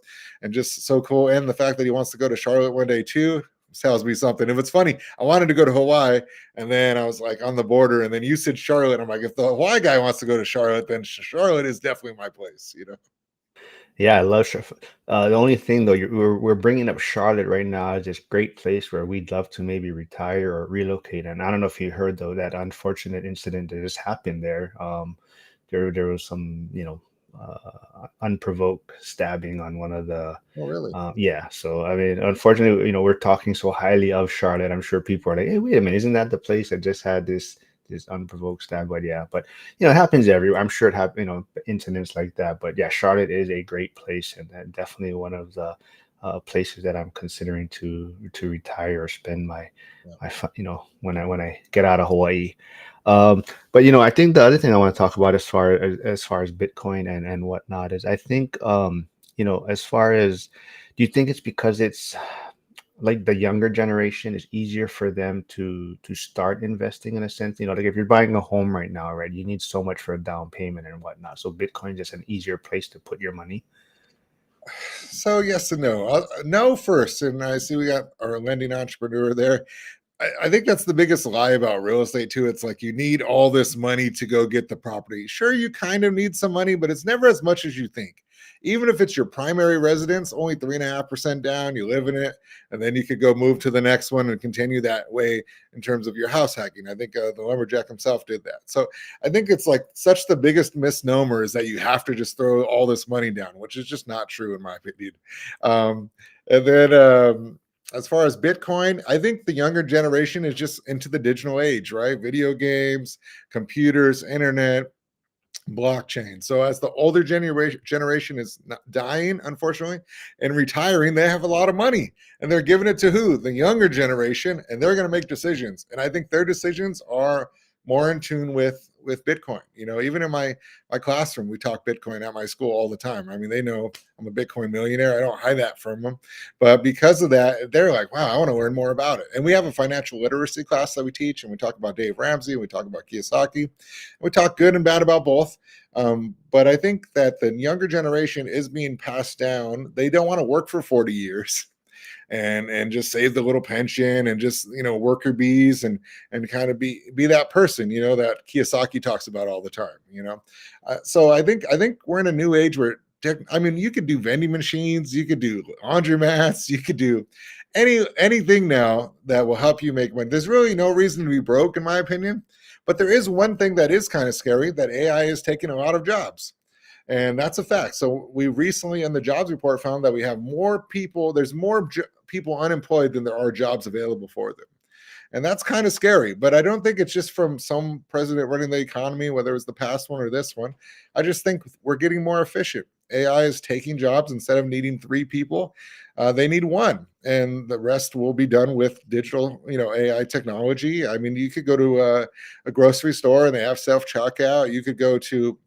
Speaker 2: and just so cool. And the fact that he wants to go to Charlotte one day too tells me something. If it's funny, I wanted to go to Hawaii, and then I was like on the border, and then you said Charlotte. I'm like, if the Hawaii guy wants to go to Charlotte, then Charlotte is definitely my place.
Speaker 1: Yeah, I love Charlotte. The only thing though, we're bringing up Charlotte right now as this great place where we'd love to maybe retire or relocate. And I don't know if you heard though that unfortunate incident that just happened there. There was some, unprovoked stabbing on one of the.
Speaker 2: Oh, really?
Speaker 1: Yeah, so I mean, unfortunately, we're talking so highly of Charlotte. I'm sure people are like, "Hey, wait a minute, isn't that the place that just had this unprovoked stab?" But yeah, but it happens everywhere. I'm sure it have incidents like that. But yeah, Charlotte is a great place, and definitely one of the places that I'm considering to retire or spend
Speaker 2: Yeah.
Speaker 1: when I get out of Hawaii. But I think the other thing I want to talk about as far as Bitcoin and whatnot is I think as far as do you think it's because it's like the younger generation is easier for them to start investing in a sense? Like if you're buying a home right now, right, you need so much for a down payment and whatnot. So Bitcoin is just an easier place to put your money.
Speaker 2: So yes and no. No first, and I see we got our lending entrepreneur there. I think that's the biggest lie about real estate too. It's like you need all this money to go get the property. Sure, you kind of need some money, but it's never as much as you think. Even if it's your primary residence, only 3.5% down, you live in it, and then you could go move to the next one and continue that way in terms of your house hacking. I think the lumberjack himself did that. So I think it's like such the biggest misnomer is that you have to just throw all this money down, which is just not true in my opinion. Um, and then as far as Bitcoin, I think the younger generation is just into the digital age, right? Video games, computers, internet, blockchain. So as the older generation is dying, unfortunately, and retiring, they have a lot of money, and they're giving it to who? The younger generation, and they're going to make decisions. And I think their decisions are more in tune with Bitcoin. Even in my classroom, we talk Bitcoin at my school all the time. I mean, they know I'm a Bitcoin millionaire. I don't hide that from them, but because of that, they're like, wow, I want to learn more about it. And we have a financial literacy class that we teach, and we talk about Dave Ramsey, and we talk about Kiyosaki, and we talk good and bad about both. But I think that the younger generation is being passed down. They don't want to work for 40 years and just save the little pension and just worker bees and kind of be that person that Kiyosaki talks about all the time. So I think we're in a new age where I mean, you could do vending machines, you could do laundromats, you could do anything now that will help you make money. There's really no reason to be broke, in my opinion. But there is one thing that is kind of scary, that AI is taking a lot of jobs. And that's a fact. So we recently in the jobs report found that we have more people, there's more people unemployed than there are jobs available for them. And that's kind of scary. But I don't think it's just from some president running the economy, whether it's the past one or this one. I just think we're getting more efficient. AI is taking jobs. Instead of needing 3 people, they need 1, and the rest will be done with digital, AI technology. I mean, you could go to a grocery store and they have self checkout. You could go to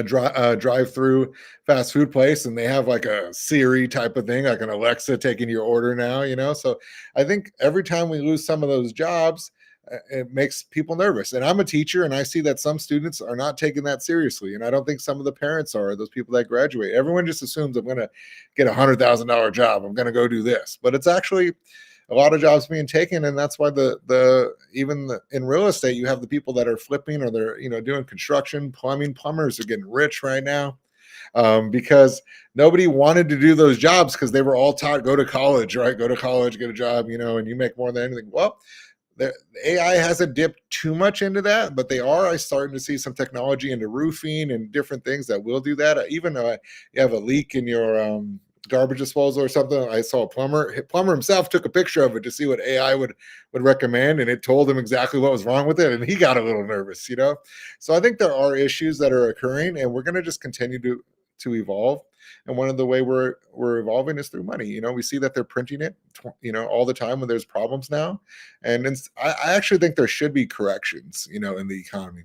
Speaker 2: drive through fast food place and they have like a Siri type of thing, like an Alexa taking your order now. So I think every time we lose some of those jobs, it makes people nervous. And I'm a teacher, and I see that some students are not taking that seriously, and I don't think some of the parents are, those people that graduate. Everyone just assumes I'm going to get $100,000 job, I'm going to go do this, but it's actually a lot of jobs being taken, and that's why in real estate you have the people that are flipping, or they're doing construction, plumbing. Plumbers are getting rich right now, because nobody wanted to do those jobs because they were all taught, go to college, right? Go to college, get a job, and you make more than anything. Well, the AI hasn't dipped too much into that, but they are starting to see some technology into roofing and different things that will do that. Even though you have a leak in your garbage disposal or something, I saw a plumber himself took a picture of it to see what AI would recommend, and it told him exactly what was wrong with it, and he got a little nervous. So I think there are issues that are occurring, and we're going to just continue to evolve. And one of the way we're evolving is through money. We see that they're printing it, all the time when there's problems now. And I actually think there should be corrections, in the economy.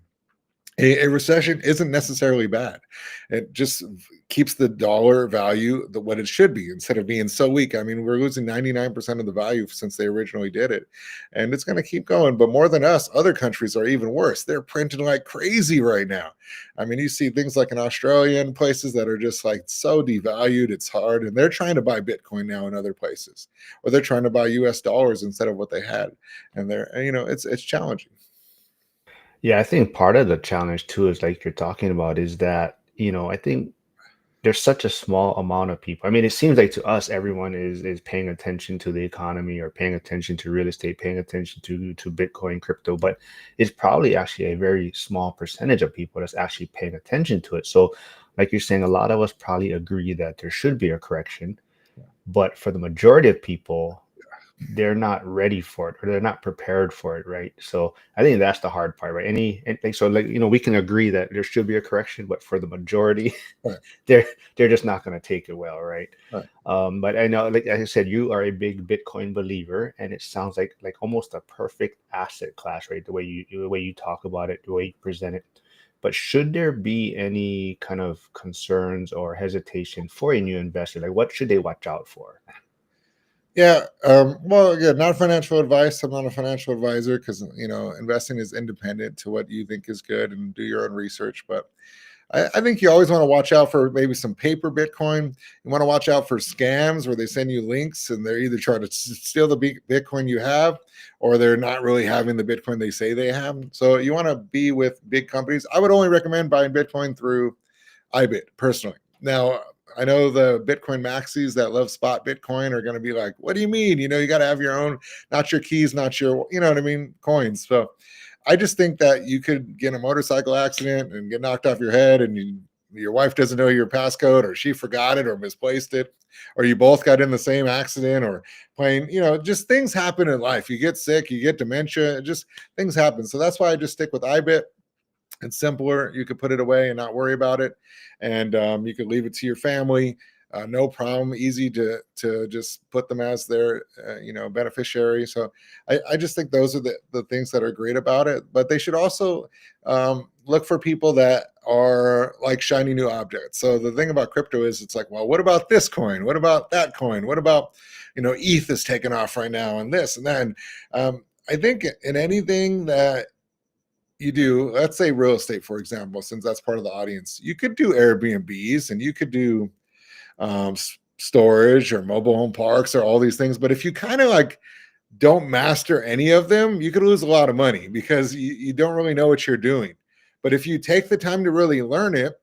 Speaker 2: A recession isn't necessarily bad. It just keeps the dollar value what it should be, instead of being so weak. I mean, we're losing 99% of the value since they originally did it, and it's going to keep going. But more than us, other countries are even worse. They're printing like crazy right now. I mean, you see things like in Australia and places that are just like so devalued, it's hard. And they're trying to buy Bitcoin now in other places, or they're trying to buy US dollars instead of what they had. And it's challenging.
Speaker 1: Yeah, I think part of the challenge too is like you're talking about is that, I think there's such a small amount of people. I mean, it seems like to us everyone is paying attention to the economy, or paying attention to real estate, paying attention to Bitcoin, crypto, but it's probably actually a very small percentage of people that's actually paying attention to it. So, like you're saying, a lot of us probably agree that there should be a correction, but for the majority of people, they're not ready for it, or they're not prepared for it, right? So I think that's the hard part, right? So, like, we can agree that there should be a correction, but for the majority,
Speaker 2: Right.
Speaker 1: they're they're just not going to take it well, right?
Speaker 2: Right.
Speaker 1: But I know, like I said, you are a big Bitcoin believer, and it sounds like almost a perfect asset class, right? The way you talk about it, the way you present it. But should there be any kind of concerns or hesitation for a new investor? Like, what should they watch out for?
Speaker 2: Yeah. Well, again, not financial advice. I'm not a financial advisor, because investing is independent to what you think is good, and do your own research. But I think you always want to watch out for maybe some paper Bitcoin. You want to watch out for scams where they send you links, and they're either trying to steal the Bitcoin you have, or they're not really having the Bitcoin they say they have. So you want to be with big companies. I would only recommend buying Bitcoin through IBIT personally. Now, I know the Bitcoin maxis that love spot Bitcoin are going to be like, what do you mean? You got to have your own, not your keys, not your, you know what I mean, coins. So I just think that you could get in a motorcycle accident and get knocked off your head, and your wife doesn't know your passcode, or she forgot it or misplaced it, or you both got in the same accident, or playing, just things happen in life. You get sick, you get dementia, just things happen. So that's why I just stick with IBIT. It's simpler. You could put it away and not worry about it, and you could leave it to your family. No problem. Easy to just put them as their beneficiary. So I just think those are the things that are great about it. But they should also look for people that are like shiny new objects. So the thing about crypto is, it's like, well, what about this coin? What about that coin? What about ETH is taking off right now, and this and that. And I think in anything that you do, let's say real estate, for example, since that's part of the audience, you could do Airbnbs, and you could do storage or mobile home parks, or all these things. But if you kind of like don't master any of them, you could lose a lot of money, because you don't really know what you're doing. But if you take the time to really learn it,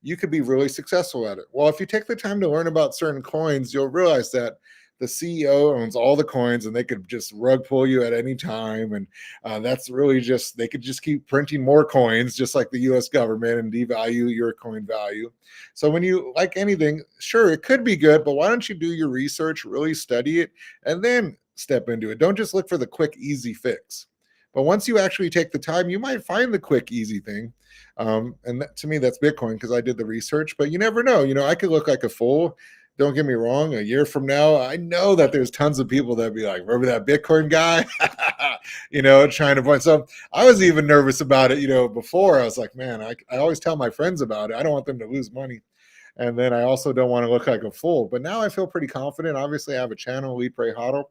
Speaker 2: you could be really successful at it. Well, if you take the time to learn about certain coins, you'll realize that the CEO owns all the coins, and they could just rug pull you at any time. And that's really just, they could just keep printing more coins, just like the US government, and devalue your coin value. So when you like anything, sure, it could be good, but why don't you do your research, really study it, and then step into it? Don't just look for the quick, easy fix. But once you actually take the time, you might find the quick, easy thing. And to me, that's Bitcoin, because I did the research. But you never know. I could look like a fool. Don't get me wrong. A year from now, I know that there's tons of people that be like, remember that Bitcoin guy? Trying to point. So I was even nervous about it, before. I was like, man, I always tell my friends about it. I don't want them to lose money. And then I also don't want to look like a fool. But now I feel pretty confident. Obviously, I have a channel, Lead, Pray, HODL.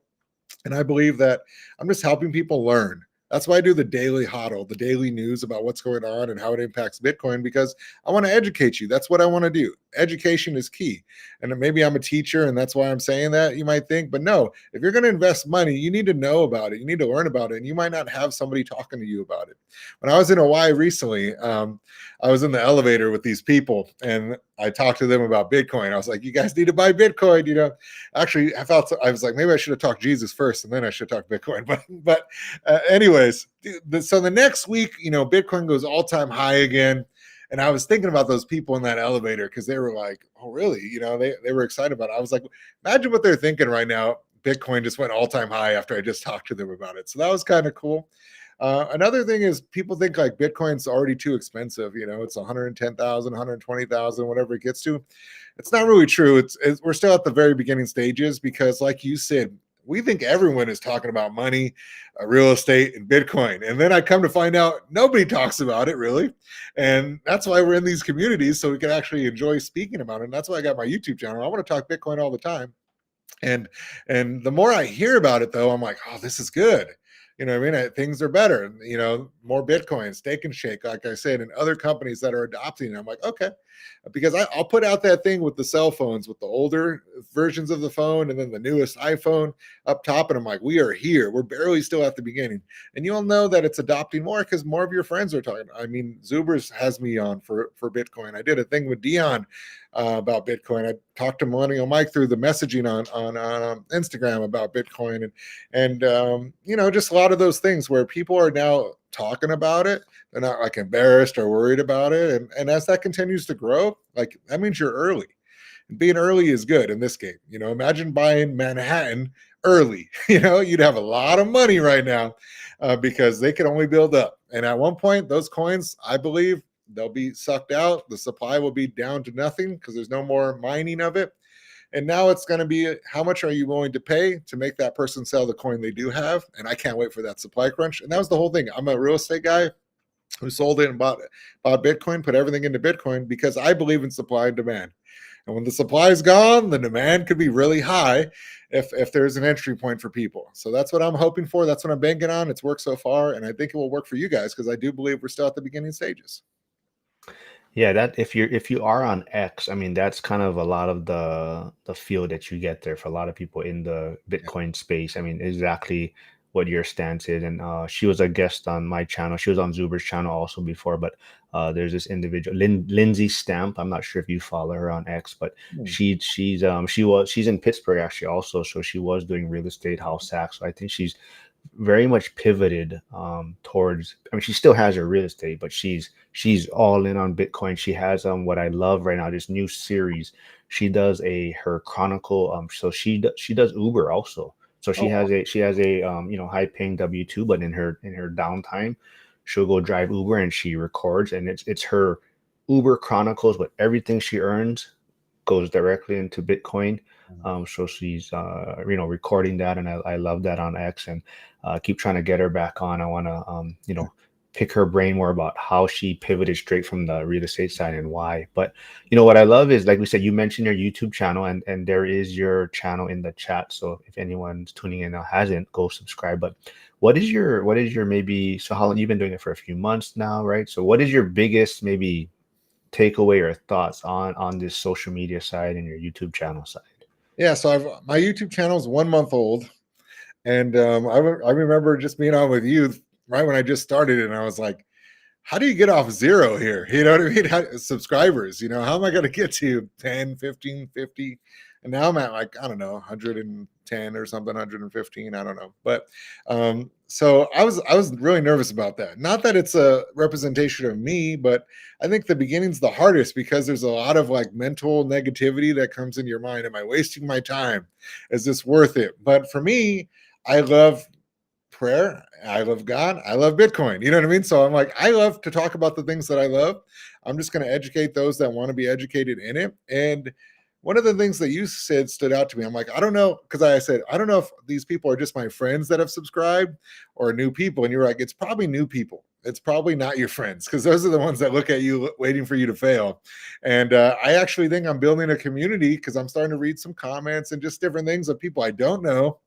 Speaker 2: And I believe that I'm just helping people learn. That's why I do the daily HODL, the daily news about what's going on and how it impacts Bitcoin, because I want to educate you. That's what I want to do. Education is key. And maybe I'm a teacher and that's why I'm saying that, you might think. But no, if you're going to invest money, you need to know about it. You need to learn about it. And you might not have somebody talking to you about it. When I was in Hawaii recently, I was in the elevator with these people and I talked to them about Bitcoin. I was like, you guys need to buy Bitcoin. Actually, I was like, maybe I should have talked Jesus first and then I should talk Bitcoin. But anyways, so the next week, Bitcoin goes all time high again. And I was thinking about those people in that elevator because they were like, oh, really? They were excited about it. I was like, imagine what they're thinking right now. Bitcoin just went all time high after I just talked to them about it. So that was kind of cool. Another thing is people think like Bitcoin's already too expensive. It's 110,000, 120,000, whatever it gets to. It's not really true. We're still at the very beginning stages because, like you said, we think everyone is talking about money, real estate, and Bitcoin. And then I come to find out nobody talks about it really. And that's why we're in these communities so we can actually enjoy speaking about it. And that's why I got my YouTube channel. I want to talk Bitcoin all the time. And the more I hear about it, though, I'm like, oh, this is good. You know what I mean? Things are better. More Bitcoin, Steak and Shake, like I said, and other companies that are adopting it. I'm like, okay, because I'll put out that thing with the cell phones, with the older versions of the phone, and then the newest iPhone up top, and I'm like, we are here. We're barely still at the beginning, and you'll know that it's adopting more because more of your friends are talking. I mean, Zubers has me on for Bitcoin. I did a thing with Dion about Bitcoin. I talked to Millennial Mike through the messaging on Instagram about Bitcoin, and just a lot of those things where people are now talking about it. They're not like embarrassed or worried about it, and as that continues to grow, like that means you're early. And being early is good in this game. Imagine buying Manhattan early. You'd have a lot of money right now because they can only build up. And at one point, those coins, I believe, they'll be sucked out. The supply will be down to nothing because there's no more mining of it. And now it's going to be how much are you willing to pay to make that person sell the coin they do have? And I can't wait for that supply crunch. And that was the whole thing. I'm a real estate guy who sold it and bought Bitcoin, put everything into Bitcoin because I believe in supply and demand. And when the supply is gone, the demand could be really high if there's an entry point for people. So that's what I'm hoping for. That's what I'm banking on. It's worked so far, and I think it will work for you guys because I do believe we're still at the beginning stages.
Speaker 1: Yeah, that if you are on X, I mean that's kind of a lot of the feel that you get there for a lot of people in the
Speaker 2: Yeah.
Speaker 1: Bitcoin space. I mean, exactly what your stance is. And she was a guest on my channel. She was on Zuber's channel also before, but there's this individual, Lindsay Stamp. I'm not sure if you follow her on X, but
Speaker 2: Hmm.
Speaker 1: she's in Pittsburgh actually also. So she was doing real estate, house hacks. So I think she's very much pivoted towards, I mean, she still has her real estate, but she's all in on Bitcoin. She has what I love right now, this new series. She does her chronicle, so she does Uber also. So
Speaker 2: Oh, wow.
Speaker 1: she has a high paying W2, but in her downtime she'll go drive Uber and she records, and it's her Uber chronicles, but everything she earns goes directly into Bitcoin. So she's recording that, and I love that on X, and keep trying to get her back on. I want to pick her brain more about how she pivoted straight from the real estate side and why. But what I love is, like we said, you mentioned your YouTube channel, and there is your channel in the chat. So if anyone's tuning in now hasn't, go subscribe. But what is your maybe, so how long you've been doing it for a few months now, right? So what is your biggest maybe takeaway or thoughts on this social media side and your YouTube channel side?
Speaker 2: Yeah, so my YouTube channel is 1 month old, and I remember just being on with you right when I just started it, and I was like, how do you get off zero here? You know what I mean? Subscribers, how am I going to get to 10, 15, 50? And now I'm at like, I don't know, 110 or something, 115. I don't know. But so I was really nervous about that. Not that it's a representation of me, but I think the beginning's the hardest because there's a lot of like mental negativity that comes in your mind. Am I wasting my time? Is this worth it? But for me, I love prayer. I love God. I love Bitcoin. You know what I mean? So I'm like, I love to talk about the things that I love. I'm just going to educate those that want to be educated in it. And one of the things that you said stood out to me. I'm like, I don't know, because I said, I don't know if these people are just my friends that have subscribed or new people. And you're like, it's probably new people. It's probably not your friends because those are the ones that look at you waiting for you to fail. And I actually think I'm building a community because I'm starting to read some comments and just different things of people I don't know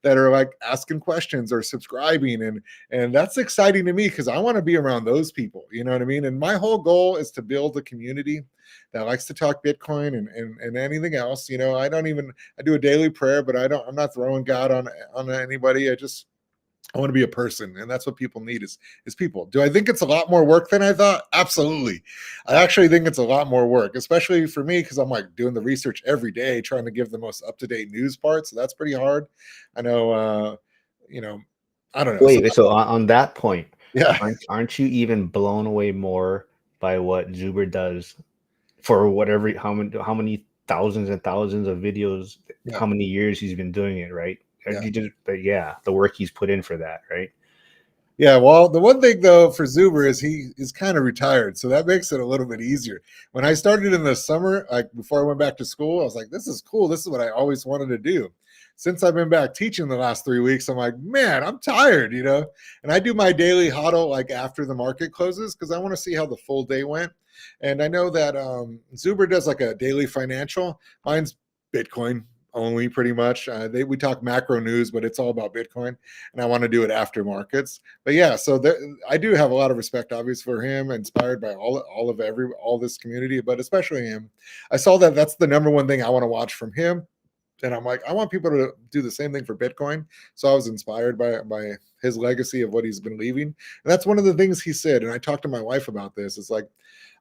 Speaker 2: that are like asking questions or subscribing, and that's exciting to me because I want to be around those people. You know what I mean? And my whole goal is to build a community that likes to talk Bitcoin and anything else. You know, I do a daily prayer, but I'm not throwing God on anybody. I want to be a person, and that's what people need is people. Do I think it's a lot more work than I thought? Absolutely. I actually think it's a lot more work, especially for me because I'm like doing the research every day, trying to give the most up to date news part. So that's pretty hard. I know. You know, I don't know. So
Speaker 1: Wait, so on that point,
Speaker 2: yeah,
Speaker 1: aren't you even blown away more by what Zuber does for whatever how many thousands and thousands of videos,
Speaker 2: yeah,
Speaker 1: how many years he's been doing it, right?
Speaker 2: yeah.
Speaker 1: You just, but yeah, the work he's put in for that, right?
Speaker 2: Yeah, well, the one thing though for Zuber is he is kind of retired, so that makes it a little bit easier. When I started in the summer, like before I went back to school, I was like, "This is cool. This is what I always wanted to do." Since I've been back teaching the last 3 weeks, I'm like, "Man, I'm tired," you know. And I do my daily HODL like after the market closes because I want to see how the full day went. And I know that Zuber does like a daily financial. Mine's Bitcoin only, pretty much. We talk macro news, but it's all about Bitcoin, and I want to do it after markets. But yeah, so I do have a lot of respect, obviously, for him, inspired by all this community, but especially him. I saw that that's the number one thing I want to watch from him, and I'm like, I want people to do the same thing for Bitcoin. So I was inspired by his legacy of what he's been leaving, and that's one of the things he said. And I talked to my wife about this. It's like,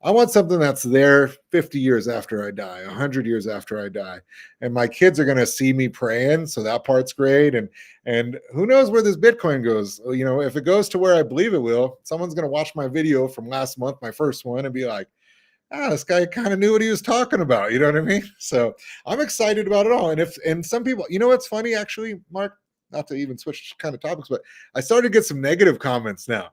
Speaker 2: I want something that's there 50 years after I die, 100 years after I die, and my kids are going to see me praying. So that part's great. And who knows where this Bitcoin goes? You know, if it goes to where I believe it will, someone's going to watch my video from last month, my first one, and be like, this guy kind of knew what he was talking about. You know what I mean? So I'm excited about it all. And some people, you know what's funny actually, Mark, not to even switch kind of topics, but I started to get some negative comments now.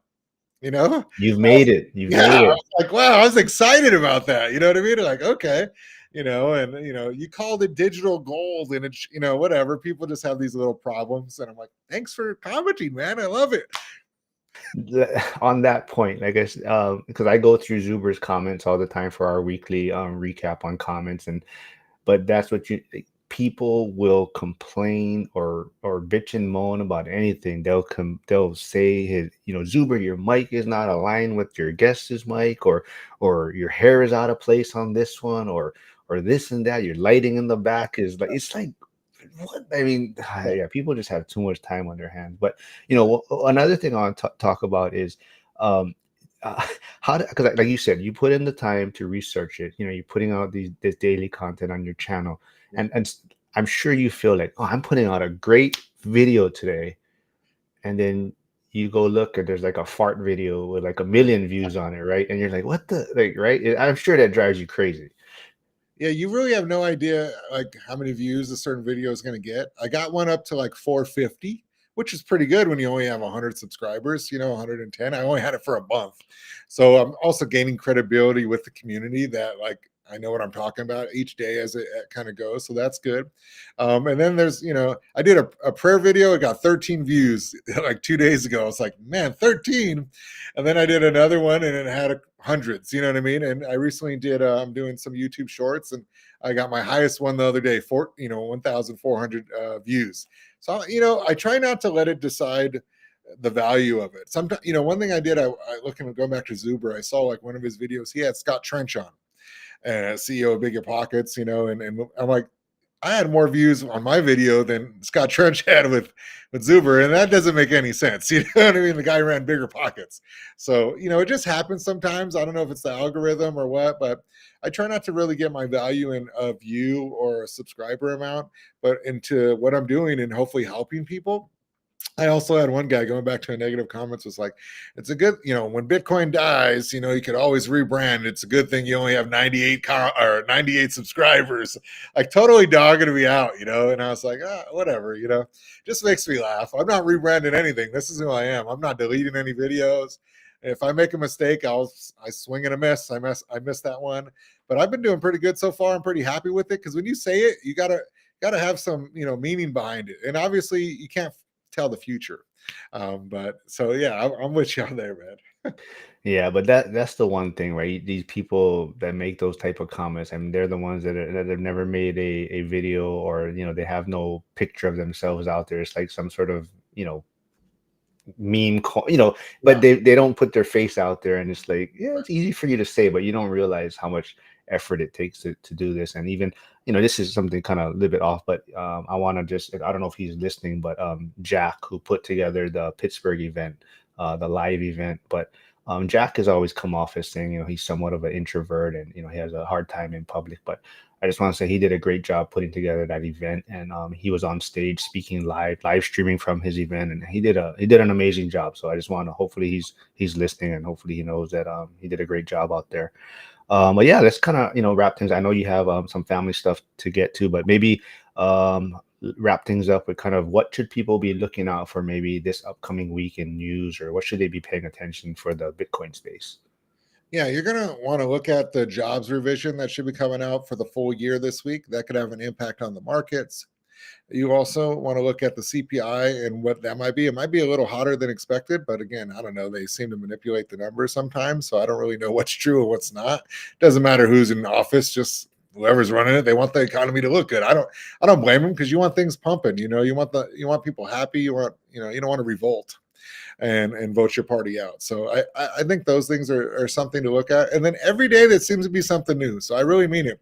Speaker 2: You know,
Speaker 1: You've made it. You've
Speaker 2: yeah,
Speaker 1: made
Speaker 2: I
Speaker 1: it.
Speaker 2: was like, wow, I was excited about that. You know what I mean? Like, okay, you know, and you called it digital gold, and it's whatever. People just have these little problems, and I'm like, thanks for commenting, man. I love it.
Speaker 1: On that point, I guess, because I go through Zuber's comments all the time for our weekly recap on comments, and but that's what people will complain or bitch and moan about anything. They'll say his, Zuber, your mic is not aligned with your guest's mic, or your hair is out of place on this one, or this and that. Your lighting in the back is like, it's like, what? I mean, yeah, people just have too much time on their hands. But another thing I want to talk about is um uh, because like you said, you put in the time to research it. You're putting out this daily content on your channel,
Speaker 2: Yeah.
Speaker 1: and I'm sure you feel like, oh, I'm putting out a great video today, and then you go look and there's like a fart video with like 1 million views on it, right? And you're like, what the, like, right? I'm sure that drives you crazy.
Speaker 2: Yeah, you really have no idea like how many views a certain video is going to get. I got one up to like 450, which is pretty good when you only have 100 subscribers, 110. I only had it for a month. So I'm also gaining credibility with the community that like I know what I'm talking about each day as it kind of goes. So that's good. And then there's, I did a prayer video. It got 13 views like 2 days ago. I was like, man, 13. And then I did another one and it had hundreds, you know what I mean? And I recently did, I'm doing some YouTube shorts and I got my highest one the other day, 1,400 views. So, I try not to let it decide the value of it. Sometimes, one thing I did, I looking going back to Zuber, I saw like one of his videos, he had Scott Trench on, CEO of Bigger Pockets, and I'm like, I had more views on my video than Scott Trench had with Zuber, and that doesn't make any sense. You know what I mean? The guy ran Bigger Pockets, so it just happens sometimes. I don't know if it's the algorithm or what, but I try not to really get my value in a view or a subscriber amount, but into what I'm doing and hopefully helping people. I also had one guy going back to a negative comments was like, it's a good, when Bitcoin dies, you could always rebrand. It's a good thing you only have 98 subscribers, like totally dogging me out, and I was like, whatever, just makes me laugh. I'm not rebranding anything. This is who I am. I'm not deleting any videos. If I make a mistake, I swing and a miss. I missed that one, but I've been doing pretty good so far. I'm pretty happy with it because when you say it, you gotta have some meaning behind it, and obviously you can't tell the future. But so yeah, I'm with you on there, man.
Speaker 1: Yeah, but that's the one thing, right? These people that make those type of comments, I mean, they're the ones that have never made a video, or they have no picture of themselves out there. It's like some sort of but
Speaker 2: Yeah.
Speaker 1: they don't put their face out there, and it's like, yeah, it's easy for you to say, but you don't realize how much effort it takes to do this. And even, this is something kind of a little bit off, but I want to just, I don't know if he's listening, but Jack, who put together the Pittsburgh event, the live event, but Jack has always come off as saying, he's somewhat of an introvert, and he has a hard time in public. But I just want to say he did a great job putting together that event, and he was on stage speaking live streaming from his event, and he did an amazing job. So I just want to, hopefully he's listening, and hopefully he knows that he did a great job out there. But yeah, let's kind of wrap things. I know you have some family stuff to get to, but maybe wrap things up with kind of what should people be looking out for maybe this upcoming week in news, or what should they be paying attention for the Bitcoin space?
Speaker 2: Yeah, you're going to want to look at the jobs revision that should be coming out for the full year this week. That could have an impact on the markets. You also want to look at the CPI and what that might be. It might be a little hotter than expected, but again, I don't know. They seem to manipulate the numbers sometimes, so I don't really know what's true and what's not. Doesn't matter who's in office, just whoever's running it. They want the economy to look good. I don't blame them, because you want things pumping. You want people happy. You don't want to revolt and vote your party out. So I think those things are something to look at. And then every day there seems to be something new. So I really mean it.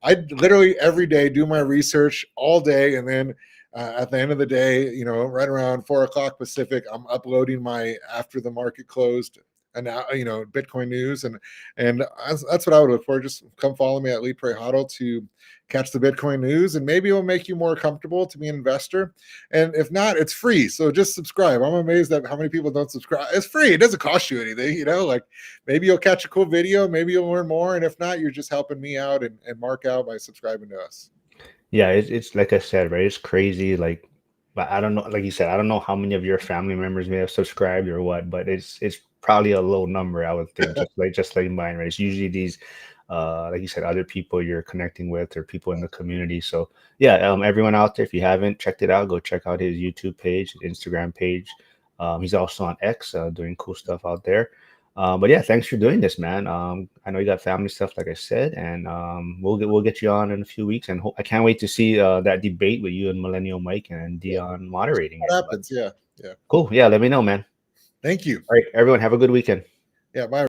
Speaker 2: I literally every day do my research all day, and then at the end of the day, right around 4 o'clock Pacific, I'm uploading my after the market closed and now Bitcoin news, and that's what I would look for. Just come follow me at Lead HODL to catch the Bitcoin news, and maybe it'll make you more comfortable to be an investor. And if not, it's free. So just subscribe. I'm amazed at how many people don't subscribe. It's free. It doesn't cost you anything. Like maybe you'll catch a cool video. Maybe you'll learn more. And if not, you're just helping me out and Mark out by subscribing to us.
Speaker 1: Yeah, it's like I said, right? It's crazy. Like, but I don't know. Like you said, I don't know how many of your family members may have subscribed or what, but it's probably a low number, I would think. Just like mine, right? It's usually these, like you said, other people you're connecting with, or people in the community. So yeah, everyone out there, if you haven't checked it out, go check out his YouTube page, his Instagram page. He's also on X, doing cool stuff out there. But yeah, thanks for doing this, man. I know you got family stuff, like I said, and we'll get you on in a few weeks, and I can't wait to see that debate with you and Millennial Mike and
Speaker 2: Yeah,
Speaker 1: Dion moderating it.
Speaker 2: that
Speaker 1: But
Speaker 2: happens. Yeah. Yeah.
Speaker 1: cool, yeah, let me know, man.
Speaker 2: Thank you.
Speaker 1: All right, everyone, have a good weekend.
Speaker 2: Yeah. Bye.